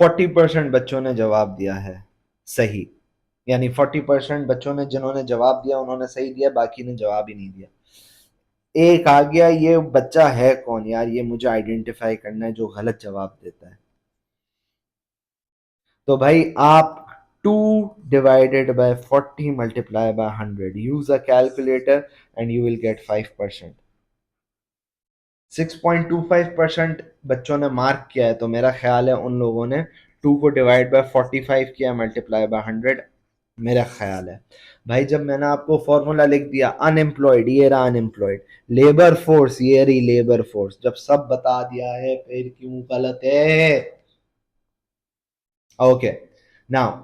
40% बच्चों ने जवाब दिया है सही, यानी 40% बच्चों ने जिन्होंने जवाब दिया उन्होंने सही दिया, बाकी ने जवाब ही नहीं दिया। एक आ गया, ये बच्चा है कौन यार, ये मुझे आइडेंटिफाई करना है जो गलत जवाब देता है। तो भाई आप 2 divided by 40 multiply by 100, use a calculator and you will get 5%। 6.25% बच्चों ने मार्क किया है, तो मेरा ख्याल है उन लोगों ने 2 को डिवाइड बाय 45 किया, मल्टीप्लाई बाय 100, मेरा ख्याल है। भाई जब मैंने आपको फॉर्मूला लिख दिया, अनएम्प्लॉयड ये रहा अनएम्प्लॉयड, लेबर फोर्स ये रही लेबर फोर्स, जब सब बता दिया है फिर क्यों गलत है? Okay, now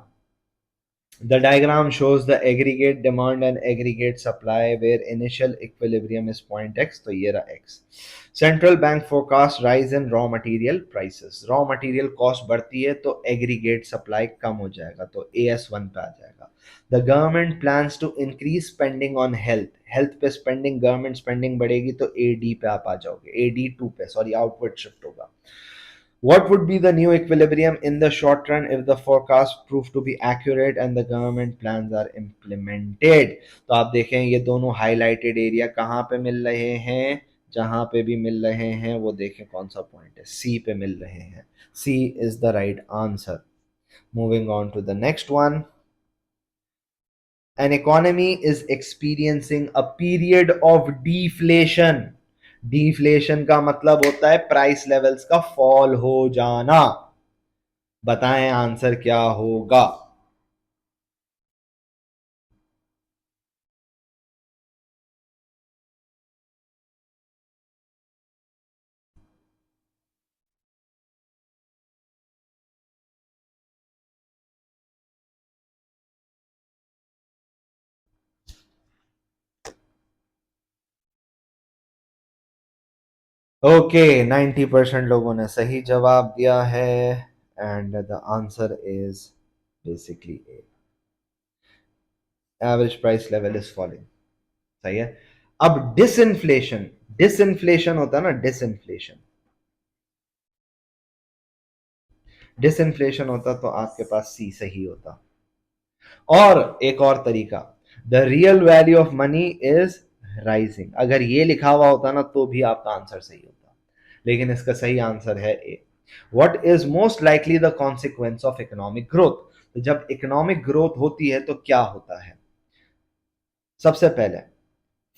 the diagram shows the aggregate demand and aggregate supply where initial equilibrium is point x, तो ये रहा x। Central bank forecast rise in raw material prices, raw material cost बढ़ती है तो aggregate supply कम हो जाएगा, तो AS1 पे आ जाएगा। The government plans to increase spending on health, health पे spending, government spending बढ़ेगी तो AD पे आप आ जाओगे, AD2 पे, सॉरी आउटवर्ड शिफ्ट होगा। What would be the new equilibrium in the short run if the forecast prove to be accurate and the government plans are implemented? तो आप देखें ये दोनों हाईलाइटेड एरिया कहाँ पे मिल रहे हैं, जहां पे भी मिल रहे हैं वो देखें कौन सा पॉइंट है, सी पे मिल रहे हैं। C is the right answer. Moving on to the next one. An economy is experiencing a period of deflation. Deflation का मतलब होता है प्राइस लेवल्स का फॉल हो जाना। बताएं आंसर क्या होगा? ओके, 90% लोगों ने सही जवाब दिया है and the answer is basically A, average price level is falling. सही है। अब डिसइंफ्लेशन, डिसइंफ्लेशन होता है ना, डिसइंफ्लेशन, डिसइंफ्लेशन होता तो आपके पास सी सही होता। और एक और तरीका, the real value of money is rising, अगर ये लिखा हुआ होता ना तो भी आपका आंसर सही होता, लेकिन इसका सही आंसर है A. What is most likely the consequence of economic growth, तो जब इकोनॉमिक ग्रोथ होती है तो क्या होता है? सबसे पहले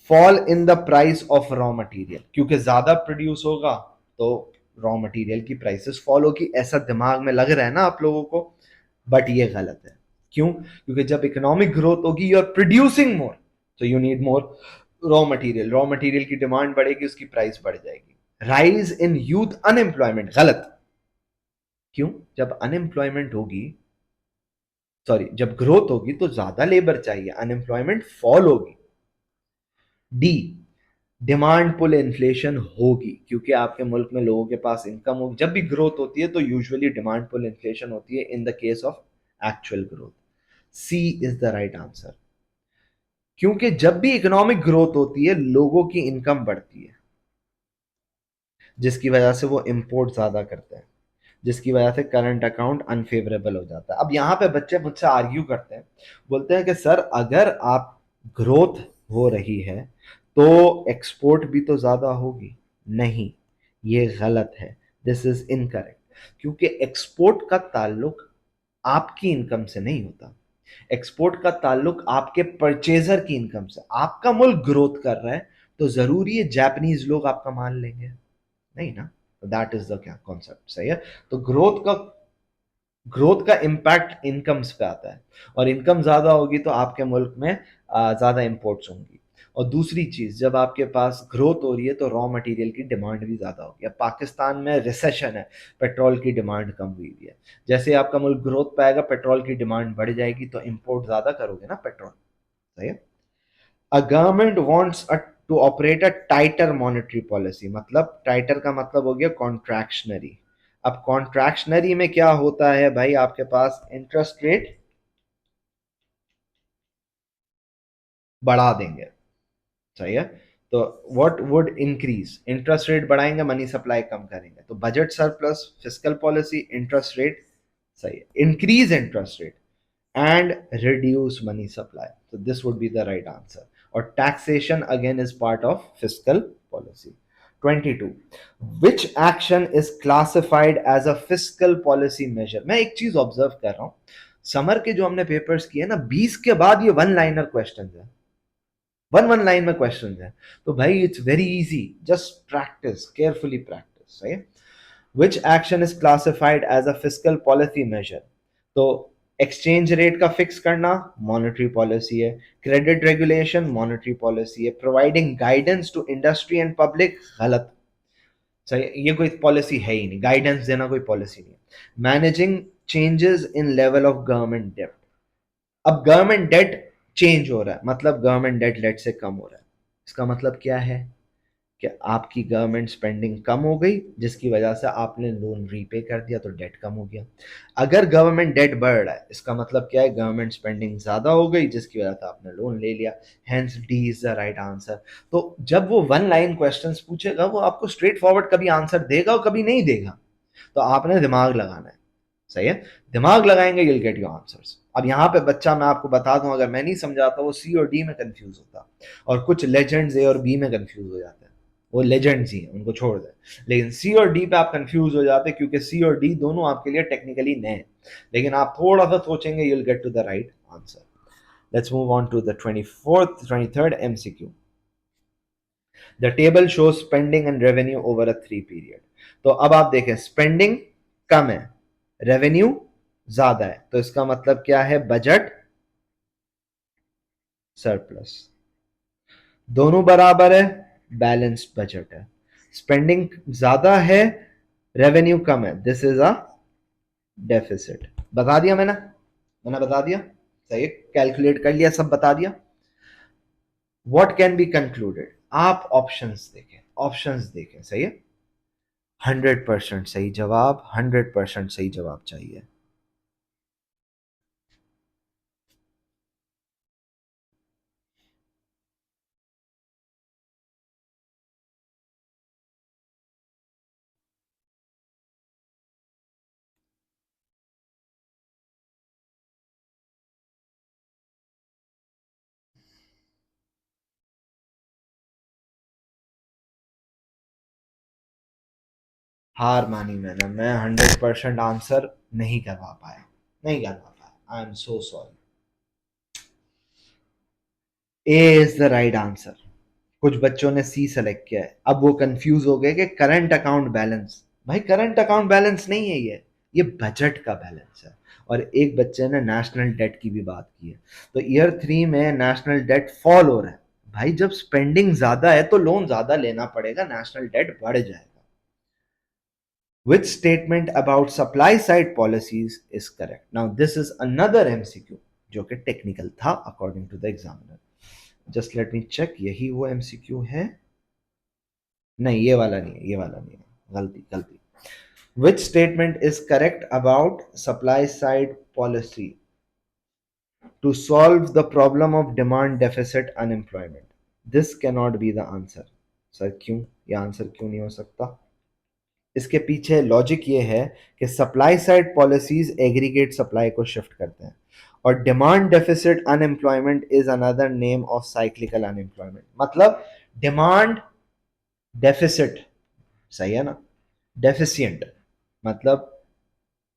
fall in the price of raw material, क्योंकि ज्यादा प्रोड्यूस होगा तो रॉ मटेरियल की प्राइसेस फॉल होगी, ऐसा दिमाग में लग रहा है ना आप लोगों को, बट ये गलत है। क्यों? क्योंकि जब इकोनॉमिक ग्रोथ होगी यू आर प्रोड्यूसिंग मोर, तो you need more raw material, raw material की डिमांड बढ़ेगी, उसकी प्राइस बढ़ जाएगी। राइज इन यूथ अनएम्प्लॉयमेंट, गलत। क्यों? जब अनएम्प्लॉयमेंट होगी, सॉरी, जब ग्रोथ होगी तो ज्यादा लेबर चाहिए, अनएम्प्लॉयमेंट फॉल होगी। डी, डिमांड पुल इन्फ्लेशन होगी, क्योंकि आपके मुल्क में लोगों के पास इनकम होगी, जब भी ग्रोथ होती है तो यूजुअली डिमांड पुल इन्फ्लेशन होती है in the case of actual growth. C is the right answer, क्योंकि जब भी इकोनॉमिक ग्रोथ होती है लोगों की इनकम बढ़ती है, जिसकी वजह से वो इंपोर्ट ज्यादा करते हैं, जिसकी वजह से करंट अकाउंट अनफेवरेबल हो जाता है। अब यहाँ पे बच्चे मुझसे आर्ग्यू करते हैं, बोलते हैं कि सर अगर आप ग्रोथ हो रही है तो एक्सपोर्ट भी तो ज्यादा होगी। नहीं, ये गलत है, दिस इज इनकरेक्ट, क्योंकि एक्सपोर्ट का ताल्लुक आपकी इनकम से नहीं होता, एक्सपोर्ट का ताल्लुक आपके परचेजर की इनकम से। आपका मुल्क ग्रोथ कर रहा है तो जरूरी है जापानीज लोग आपका माल लेंगे? नहीं ना। दैट इज द क्या कॉन्सेप्ट, सही है। तो ग्रोथ का इम्पैक्ट इनकम्स पे आता है, और इनकम ज्यादा होगी तो आपके मुल्क में ज्यादा इंपोर्ट्स होंगी। और दूसरी चीज, जब आपके पास ग्रोथ हो रही है तो रॉ मटेरियल की डिमांड भी ज्यादा होगी। अब पाकिस्तान में रिसेशन है, पेट्रोल की डिमांड कम हुई हुई है, जैसे आपका मुल्क ग्रोथ पाएगा पेट्रोल की डिमांड बढ़ जाएगी, तो इंपोर्ट ज्यादा करोगे ना पेट्रोल। सही है। A government wants to operate a tighter monetary policy, मतलब टाइटर का मतलब हो गया कॉन्ट्रैक्शनरी। अब कॉन्ट्रैक्शनरी में क्या होता है भाई, आपके पास इंटरेस्ट रेट बढ़ा देंगे। सही है। तो what would increase, interest rate बढ़ाएंगे, मनी सप्लाई कम करेंगे, तो budget surplus, fiscal policy, interest rate. सही है, increase interest rate and reduce money supply. So this would be the right answer. Or taxation again is part of fiscal policy. 22. Which action is classified as a fiscal policy measure? मैं एक चीज observe कर रहा हूं, summer के जो हमने papers किए ना 20 के बाद ये वन लाइनर क्वेश्चन है, वन वन लाइन में क्वेश्चन है। तो भाई it's very easy, just practice, carefully practice. सही है। Which action is classified as a fiscal policy measure, तो एक्सचेंज रेट का फिक्स करना मॉनेटरी पॉलिसी है, क्रेडिट रेगुलेशन मॉनेटरी पॉलिसी है, providing guidance to industry and public, गलत। सही, ये कोई पॉलिसी है ही नहीं, गाइडेंस देना कोई पॉलिसी नहीं है। Managing changes in level of government debt, अब गवर्नमेंट डेट चेंज हो रहा है, मतलब गवर्नमेंट डेट लेट से कम हो रहा है, इसका मतलब क्या है कि आपकी गवर्नमेंट स्पेंडिंग कम हो गई, जिसकी वजह से आपने लोन रीपे कर दिया तो डेट कम हो गया। अगर गवर्नमेंट डेट बढ़ रहा है इसका मतलब क्या है, गवर्नमेंट स्पेंडिंग ज्यादा हो गई, जिसकी वजह से आपने लोन ले लिया। Hence D is the right answer. तो जब वो वन लाइन क्वेश्चंस पूछेगा वो आपको स्ट्रेट फॉरवर्ड कभी आंसर देगा और कभी नहीं देगा, तो आपने दिमाग लगाना है। सही है। दिमाग लगाएंगे you'll get your answers। अब यहाँ पे बच्चा, मैं आपको बता दूं, अगर मैं नहीं समझाता वो सी और डी में कंफ्यूज होता, और कुछ लेजेंड्स ए और बी में कंफ्यूज हो जाते हैं, वो लेजेंड्स ही हैं, उनको छोड़ दें। लेकिन सी और डी पे आप कंफ्यूज हो जाते हैं, क्योंकि सी और डी दोनों आपके लिए टेक्निकली नए हैं, लेकिन आप थोड़ा सा सोचेंगे you'll get to the right answer। Let's move on to the 24th 23rd MCQ। The table shows spending and revenue over a 3 period। तो अब आप देखें स्पेंडिंग कम है, रेवेन्यू ज्यादा है, तो इसका मतलब क्या है, बजट सरप्लस। दोनों बराबर है, बैलेंस्ड बजट है। स्पेंडिंग ज्यादा है, रेवेन्यू कम है, दिस इज अ डेफिसिट। बता दिया मैंने बता दिया। सही, कैलकुलेट कर लिया, सब बता दिया। व्हाट कैन बी कंक्लूडेड, आप ऑप्शंस देखें, ऑप्शंस देखें। सही है। 100% सही जवाब, 100% सही जवाब चाहिए। हार मानी मैंने, मैं 100% आंसर नहीं करवा पाया, नहीं करवा पाया, I am so sorry. A is the right answer. कुछ बच्चों ने सी सेलेक्ट किया है, अब वो कंफ्यूज हो गए कि करंट अकाउंट बैलेंस। भाई करंट अकाउंट बैलेंस नहीं है ये बजट का बैलेंस है। और एक बच्चे ने नेशनल डेट की भी बात की है। तो ईयर 3 में नेशनल डेट फॉल हो रहा है। भाई जब स्पेंडिंग ज्यादा है तो लोन ज्यादा लेना पड़ेगा, नेशनल डेट बढ़ जाएगा। Which statement about supply side policies is correct? Now this is another MCQ जो कि टेक्निकल था according to the examiner. Just let me check, यही वो एमसीक्यू है? नहीं, ये वाला नहीं है, ये वाला नहीं है, गलती गलती। Which statement is correct about supply side policy to solve the problem of demand deficit unemployment? This cannot be the answer. Sir क्यों, ये आंसर क्यों नहीं हो सकता? इसके पीछे लॉजिक ये है कि supply side policies aggregate supply को शिफ्ट करते हैं, और demand deficit unemployment is another name of cyclical unemployment. मतलब डिमांड डेफिसिट, सही है ना, डेफिशिएंट मतलब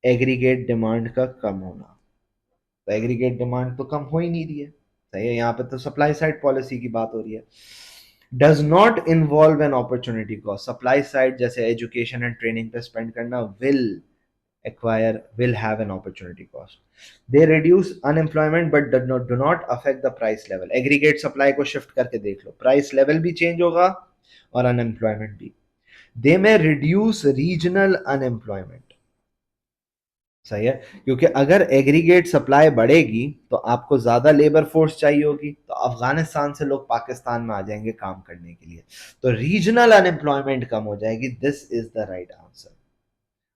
एग्रीगेट डिमांड का कम होना। तो एग्रीगेट डिमांड तो कम हो ही नहीं रही है, सही है, यहाँ पे तो सप्लाई साइड पॉलिसी की बात हो रही है। Does not involve an opportunity cost. Supply side जैसे एजुकेशन एंड ट्रेनिंग पे स्पेंड करना will acquire will have an opportunity cost. They reduce unemployment but do not affect the price level. Aggregate supply को shift करके देख लो, price level भी change होगा और unemployment भी। They may reduce regional unemployment। सही है, क्योंकि अगर एग्रीगेट सप्लाई बढ़ेगी तो आपको ज्यादा लेबर फोर्स चाहिए होगी, तो अफगानिस्तान से लोग पाकिस्तान में आ जाएंगे काम करने के लिए, तो रीजनल अनएम्प्लॉयमेंट कम हो जाएगी। This is the right answer.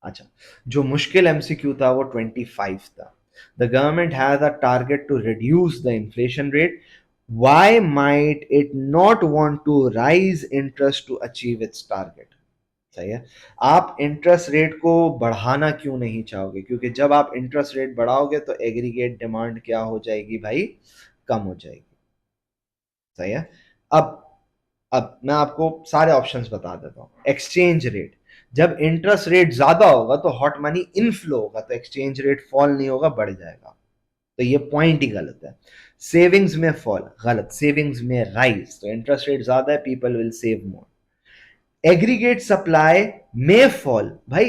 अच्छा, जो मुश्किल एमसीक्यू था वो 25 था। The government has a target to reduce the inflation rate, why might it not want to raise interest to achieve its target. सही है, आप इंटरेस्ट रेट को बढ़ाना क्यों नहीं चाहोगे? क्योंकि जब आप इंटरेस्ट रेट बढ़ाओगे तो एग्रीगेट डिमांड क्या हो जाएगी भाई, कम हो जाएगी। सही है। अब अब मैं आपको सारे ऑप्शंस बता देता हूँ। एक्सचेंज रेट, जब इंटरेस्ट रेट ज्यादा होगा तो हॉट मनी इनफ्लो होगा, तो एक्सचेंज रेट फॉल नहीं होगा, बढ़ जाएगा, तो ये पॉइंट ही गलत है। सेविंग्स में फॉल, गलत, सेविंग्स में राइज, तो इंटरेस्ट रेट ज्यादा है, people will save more. Aggregate supply में फॉल, भाई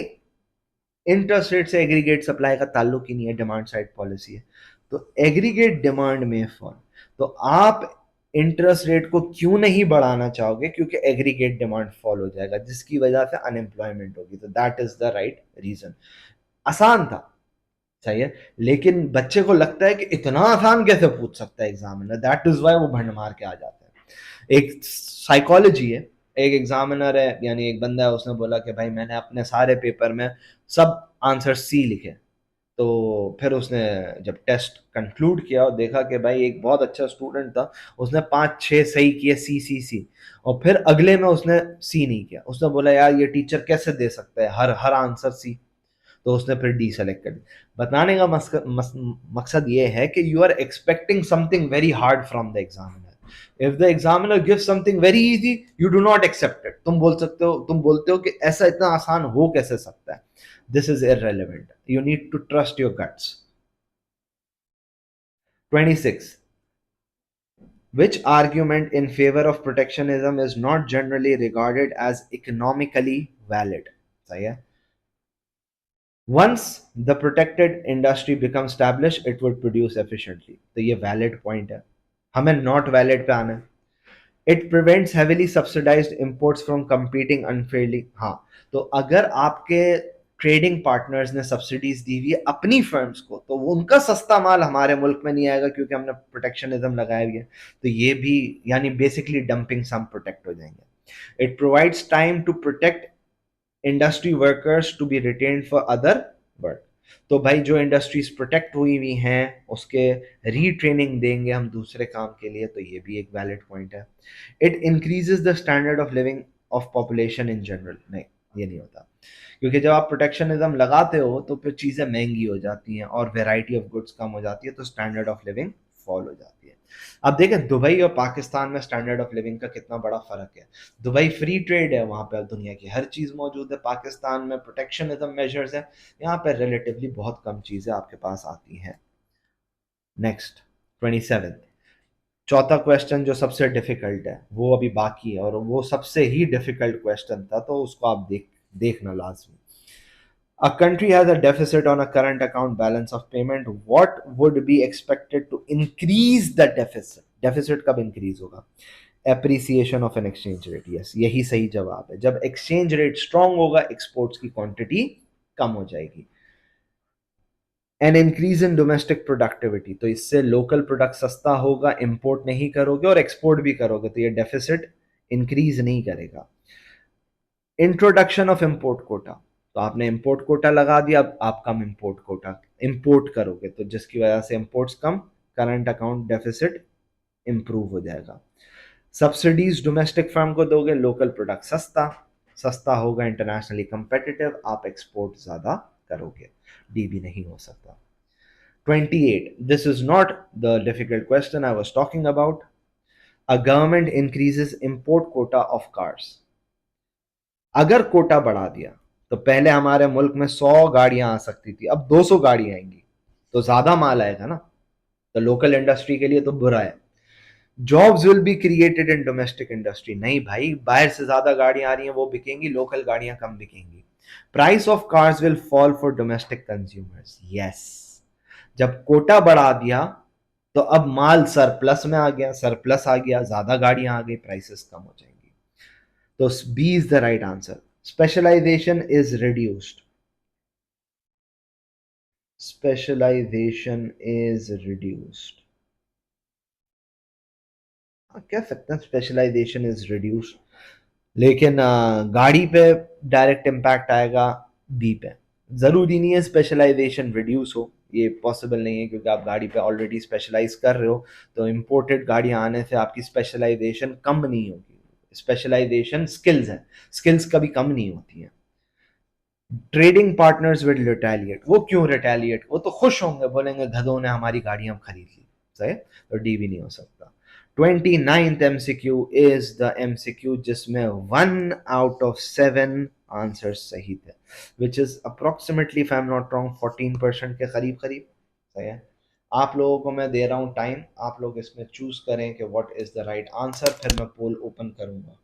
इंटरेस्ट रेट से एग्रीगेट सप्लाई का ताल्लुक ही नहीं है, डिमांड साइड पॉलिसी है, तो एग्रीगेट डिमांड में फॉल। तो आप इंटरेस्ट रेट को क्यों नहीं बढ़ाना चाहोगे? क्योंकि एग्रीगेट डिमांड फॉल हो जाएगा, जिसकी वजह से अनएम्प्लॉयमेंट होगी, तो that is the right reason. आसान था, सही है, लेकिन बच्चे को लगता है कि इतना आसान कैसे पूछ सकता है एग्जामिनर, दैट इज वाई वो भंड मार के आ जाता है। एक साइकोलॉजी है, एक एग्जामिनर है, यानी एक बंदा है, उसने बोला कि भाई मैंने अपने सारे पेपर में सब आंसर सी लिखे। तो फिर उसने जब टेस्ट कंक्लूड किया और देखा कि भाई एक बहुत अच्छा स्टूडेंट था, उसने 5-6 सही किए, सी सी सी, और फिर अगले में उसने सी नहीं किया। उसने बोला यार ये टीचर कैसे दे सकता है हर हर आंसर सी, तो उसने फिर डी सेलेक्ट कर दिया। बताने का मकसद ये है कि you are expecting something very hard from the examiner. If the examiner give something very easy, you do not accept it. तुम बोलते हो कि ऐसा इतना आसान हो कैसे सकता है। This is irrelevant, you need to trust your guts. 26, which argument in favor of protectionism is not generally regarded as economically valid? सही है। Once the protected industry becomes established, it would produce efficiently. तो ये valid point है, हमें not valid पे आना है। It prevents heavily subsidized imports from competing unfairly. हाँ, तो अगर आपके ट्रेडिंग पार्टनर्स ने सब्सिडीज दी हुई है अपनी फर्म्स को, तो वो उनका सस्ता माल हमारे मुल्क में नहीं आएगा क्योंकि हमने प्रोटेक्शनिज्म लगाया हुआ है। तो ये भी यानी बेसिकली डंपिंग सम प्रोटेक्ट हो जाएंगे। It provides time to protect industry workers to be retained for other work. तो भाई जो इंडस्ट्रीज प्रोटेक्ट हुई हुई हैं उसके रीट्रेनिंग देंगे हम दूसरे काम के लिए, तो ये भी एक वैलिड पॉइंट है। It increases the standard of living of population in general. नहीं, ये नहीं होता, क्योंकि जब आप प्रोटेक्शनिज्म लगाते हो तो फिर चीज़ें महंगी हो जाती हैं और वेराइटी ऑफ गुड्स कम हो जाती है, तो स्टैंडर्ड ऑफ लिविंग फॉल हो जाती है। अब देखें दुबई और पाकिस्तान में स्टैंडर्ड ऑफ लिविंग का कितना बड़ा फर्क है। दुबई फ्री ट्रेड है, वहाँ पे दुनिया की हर चीज़ मौजूद है। पाकिस्तान में प्रोटेक्शनिज्म मेजर्स है, यहाँ पे रिलेटिवली बहुत कम चीज़ें आपके पास आती हैं। नेक्स्ट 27, चौथा क्वेश्चन जो सबसे डिफिकल्ट है वो अभी बाकी है, और वो सबसे ही डिफिकल्ट क्वेश्चन था, तो उसको आप देखना लाजमी। A country has a deficit on a current account balance of payment. What would be expected to increase the deficit? Deficit कब increase होगा? Appreciation of an exchange rate. Yes, यही सही जवाब है। जब exchange rate strong होगा, exports की quantity कम हो जाएगी। An increase in domestic productivity, तो इससे local product सस्ता होगा, import नहीं करोगे और export भी करोगे, तो ये deficit increase नहीं करेगा। इंट्रोडक्शन ऑफ इम्पोर्ट कोटा, तो आपने इम्पोर्ट कोटा लगा दिया, अब आप कम इम्पोर्ट कोटा इम्पोर्ट करोगे, तो जिसकी वजह से इम्पोर्ट्स कम, करंट अकाउंट डेफिसिट इंप्रूव हो जाएगा। सब्सिडीज डोमेस्टिक फर्म को दोगे, लोकल प्रोडक्ट सस्ता, सस्ता होगा, इंटरनेशनली कंपेटिटिव, आप एक्सपोर्ट ज्यादा करोगे। डी भी नहीं हो सकता। 28, this is not the difficult question I was talking about. A government increases import Kota of cars. अगर कोटा बढ़ा दिया तो पहले हमारे मुल्क में 100 गाड़ियां आ सकती थी, अब 200 गाड़ियां आएंगी, तो ज्यादा माल आएगा ना, तो लोकल इंडस्ट्री के लिए तो बुरा है। Jobs will be created in domestic industry, नहीं भाई, बाहर से ज्यादा गाड़ियां आ रही हैं वो बिकेंगी, लोकल गाड़ियां कम बिकेंगी। Price of cars will fall for domestic consumers, yes. जब कोटा बढ़ा दिया तो अब माल सरप्लस में आ गया, सरप्लस आ गया, ज्यादा गाड़ियां आ गई, प्राइसेस कम हो जाएंगी। तो B is the right answer. Specialization is reduced, specialization is reduced, कह सकते हैं स्पेशलाइजेशन इज रिड्यूस्ड, लेकिन गाड़ी पे डायरेक्ट इम्पैक्ट आएगा बी पे। जरूरी नहीं है स्पेशलाइजेशन रिड्यूस हो, ये पॉसिबल नहीं है, क्योंकि आप गाड़ी पे ऑलरेडी स्पेशलाइज कर रहे हो, तो इंपोर्टेड गाड़ियां आने से आपकी स्पेशलाइजेशन कम नहीं होगी। स्पेशलाइजेशन स्किल्स है, स्किल्स कभी कम नहीं होती हैं। ट्रेडिंग पार्टनर्स विल रिटेलिएट, वो क्यों रिटेलिएट, वो तो खुश होंगे, बोलेंगे गधों ने हमारी गाड़ियां खरीद ली, सही। तो डी भी नहीं हो सकता। 29th MCQ is the MCQ जिसमें 1 out of 7 आंसर सही थे, which is approximately if I am not wrong 14% के करीब करीब, सही है। आप लोगों को मैं दे रहा हूं टाइम, आप लोग इसमें चूज करें कि what is the right answer, फिर मैं पोल ओपन करूंगा।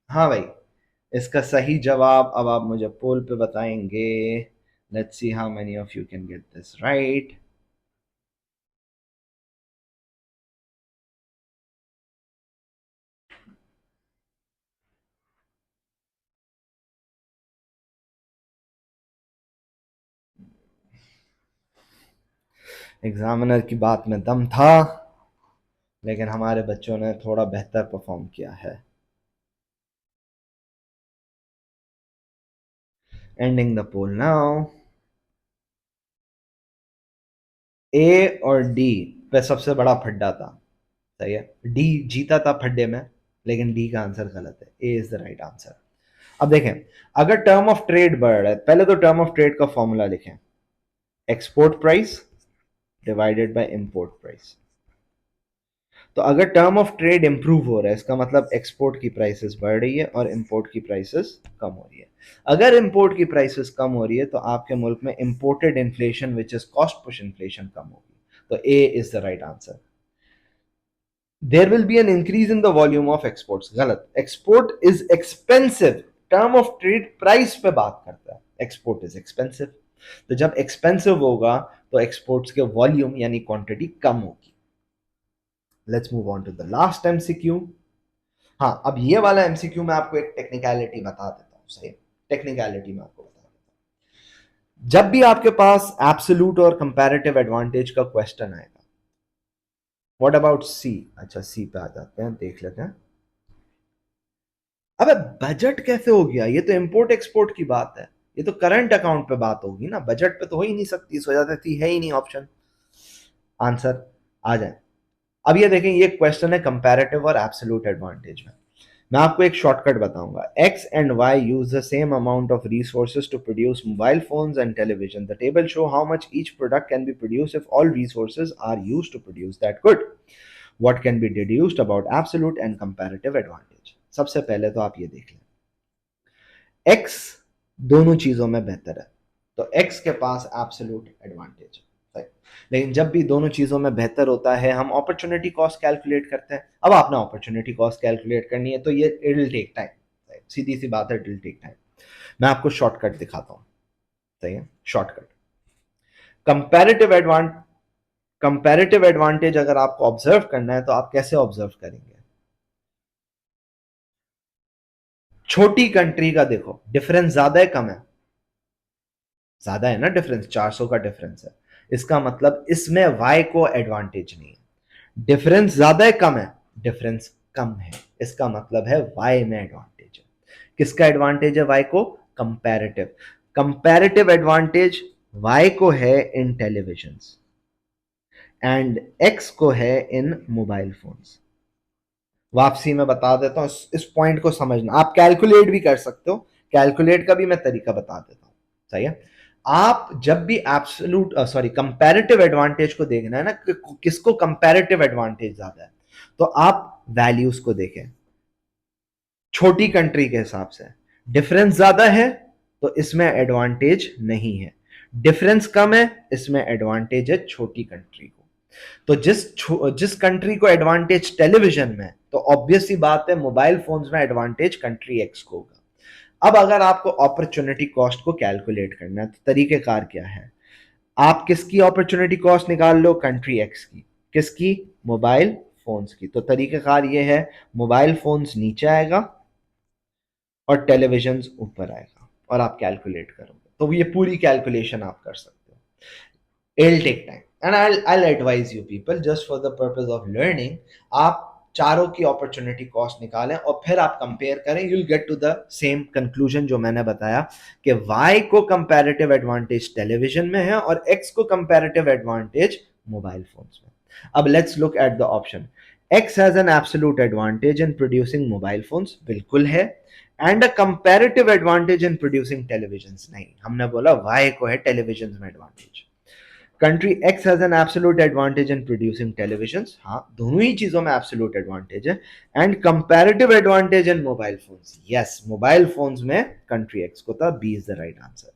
हाँ भाई, इसका सही जवाब अब आप मुझे पोल पे बताएंगे। Let's see how many of you can get this right. Examiner की बात में दम था, लेकिन हमारे बच्चों ने थोड़ा बेहतर परफॉर्म किया है। Ending the poll now. A और डी पे सबसे बड़ा फड्डा था, सही है, डी जीता था फड्डे में, लेकिन डी का आंसर गलत है, ए इज द राइट आंसर। अब देखें, अगर टर्म ऑफ ट्रेड बढ़ रहा है, पहले तो टर्म ऑफ ट्रेड का फॉर्मूला लिखें, export price divided by import price. तो अगर टर्म ऑफ ट्रेड इंप्रूव हो रहा है, इसका मतलब एक्सपोर्ट की प्राइसेस बढ़ रही है और इंपोर्ट की प्राइसेस कम हो रही है। अगर इंपोर्ट की प्राइसेस कम हो रही है तो आपके मुल्क में imported inflation which is cost push inflation कम होगी, तो A is the right answer. There will be an increase in the volume of exports, गलत, export is expensive, term of trade price पे बात करता है। एक्सपोर्ट इज एक्सपेंसिव, तो जब एक्सपेंसिव होगा तो एक्सपोर्ट्स के वॉल्यूम यानी क्वांटिटी कम होगी। Let's move on to the last MCQ. हाँ, अब ये वाला एमसीक्यू मैं आपको एक टेक्निकलिटी बता देता हूँ। सही, टेक्निकलिटी में आपको बता देता हूँ। जब भी आपके पास एब्सोल्यूट और कंपैरेटिव एडवांटेज का क्वेश्चन आएगा, व्हाट अबाउट सी? अच्छा, सी पे आ जाते हैं, देख लेते हैं। अबे बजट कैसे हो गया? ये तो इंपोर्ट एक्सपोर्ट की बात है, ये तो करंट अकाउंट पे बात होगी ना, बजट पे तो हो ही नहीं सकती, इस वजह से है ही नहीं ऑप्शन। आंसर आ जाए। अब ये देखें, ये क्वेश्चन है कंपैरेटिव और एब्सोल्यूट एडवांटेज में। मैं आपको एक शॉर्टकट बताऊंगा। X and Y use the same amount of resources to produce mobile phones and television. The table show how much each product can be produced if all resources are used to produce that good. What can be deduced about absolute and comparative advantage? सबसे पहले तो आप ये देख लें, X दोनों चीजों में बेहतर है, तो X के पास एब्सोल्यूट एडवांटेज है। लेकिन जब भी दोनों चीजों में बेहतर होता है, हम अपॉर्चुनिटी कॉस्ट कैलकुलेट करते हैं। अब आपने अपॉर्चुनिटी कॉस्ट कैलकुलेट करनी है तो ये इट विल टेक टाइम, सीधी सी बात है, इट विल टेक टाइम। मैं आपको शॉर्टकट दिखाता हूं। सही है, शॉर्टकट। कंपैरेटिव एडवांट कंपैरेटिव एडवांटेज अगर आपको ऑब्जर्व करना है तो आप कैसे ऑब्जर्व करेंगे? छोटी कंट्री का देखो, डिफरेंस ज्यादा है कम है? ज्यादा है ना डिफरेंस, 400 का डिफरेंस है। इसका मतलब इसमें y को एडवांटेज नहीं है। डिफरेंस ज्यादा है कम है? डिफरेंस कम है, इसका मतलब है y में एडवांटेज है। किसका एडवांटेज है y को? कंपैरेटिव। कंपैरेटिव एडवांटेज y को है इन टेलीविजन्स एंड x को है इन मोबाइल फोन्स। वापसी में बता देता हूं, इस पॉइंट को समझना। आप कैलकुलेट भी कर सकते हो, कैलकुलेट का भी मैं तरीका बता देता हूं। सही है, आप जब भी एब्सोल्यूट सॉरी कंपैरेटिव एडवांटेज को देखना है ना, किसको कंपैरेटिव एडवांटेज ज्यादा है, तो आप वैल्यूज को देखें। छोटी कंट्री के हिसाब से डिफरेंस ज्यादा है तो इसमें एडवांटेज नहीं है, डिफरेंस कम है इसमें एडवांटेज है छोटी कंट्री को। तो जिस कंट्री को एडवांटेज टेलीविजन में, तो ऑब्वियस सी बात है मोबाइल फोन्स में एडवांटेज कंट्री एक्स को होगा। अब अगर आपको अपॉर्चुनिटी कॉस्ट को कैलकुलेट करना है तो तरीकेकार क्या है? आप किसकी अपॉर्चुनिटी कॉस्ट निकाल लो? कंट्री एक्स की। किसकी? मोबाइल फोन्स की। तो तरीकेकार ये है, मोबाइल फोन्स नीचे आएगा और टेलीविजन ऊपर आएगा, और आप कैलकुलेट करोगे तो ये पूरी कैलकुलेशन आप कर सकते हो। It'll take time and I'll advise you people just for the purpose of learning, आप चारों की अपॉर्चुनिटी कॉस्ट निकालें और फिर आप कंपेयर करें, you'll get to the same conclusion जो मैंने बताया कि y को कंपैरेटिव एडवांटेज टेलीविजन में है और x को कंपैरेटिव एडवांटेज मोबाइल फोन्स में। अब let's look at the option. x has an absolute advantage in producing mobile phones, बिल्कुल है, and a comparative advantage in producing television, नहीं, हमने बोला y को है टेलीविजन में advantage. Country x has an absolute advantage in producing televisions, हाँ दोनों ही चीजों में एब्सोल्यूट एडवांटेज है, and comparative advantage in mobile phones, yes mobile phones में कंट्री एक्स को था, B is the right answer.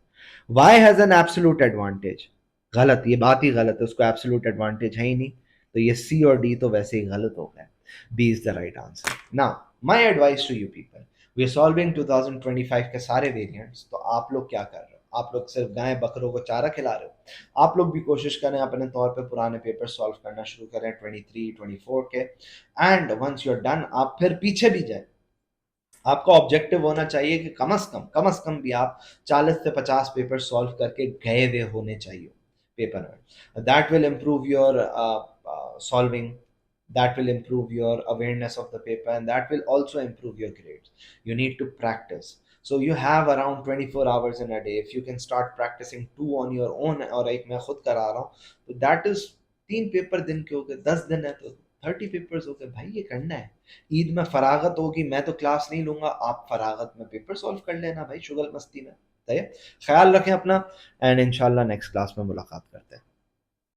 Y has an absolute advantage, गलत, ये बात ही गलत है, उसको एब्सोल्यूट एडवांटेज है ही नहीं, तो ये सी और डी तो वैसे ही गलत हो गए, B is the right answer. Now my advice to you people, we are solving 2025 के सारे वेरिएंट्स, तो आप लोग क्या कर रहे हो? आप लोग सिर्फ गाय बकरों को चारा खिला रहे हो? आप लोग भी कोशिश करें अपने तौर पे पुराने पेपर सॉल्व करना शुरू करें 23, 24 के, and once you are done आप फिर पीछे भी जाए। आपका ऑब्जेक्टिव होना चाहिए कि कम से कम भी आप 40 से 50 पेपर सॉल्व करके गए हुए होने चाहिए पेपर में। That will improve your solving, that will improve your awareness of the paper, and that will also improve your grades. You need to practice, so you have around 24 hours in a day. If you can start practicing 2 on your own, और एक मैं खुद करा रहा हूँ, तो that is 3 paper दिन के हो गए, 10 दिन है तो 30 पेपर्स हो गए भाई, ये करना है। ईद में फरागत होगी, मैं तो क्लास नहीं लूंगा, आप फरागत में पेपर सॉल्व कर लेना भाई, शुगल मस्ती में। ख्याल रखें अपना, एंड इंशाल्लाह नेक्स्ट क्लास में मुलाकात करते हैं।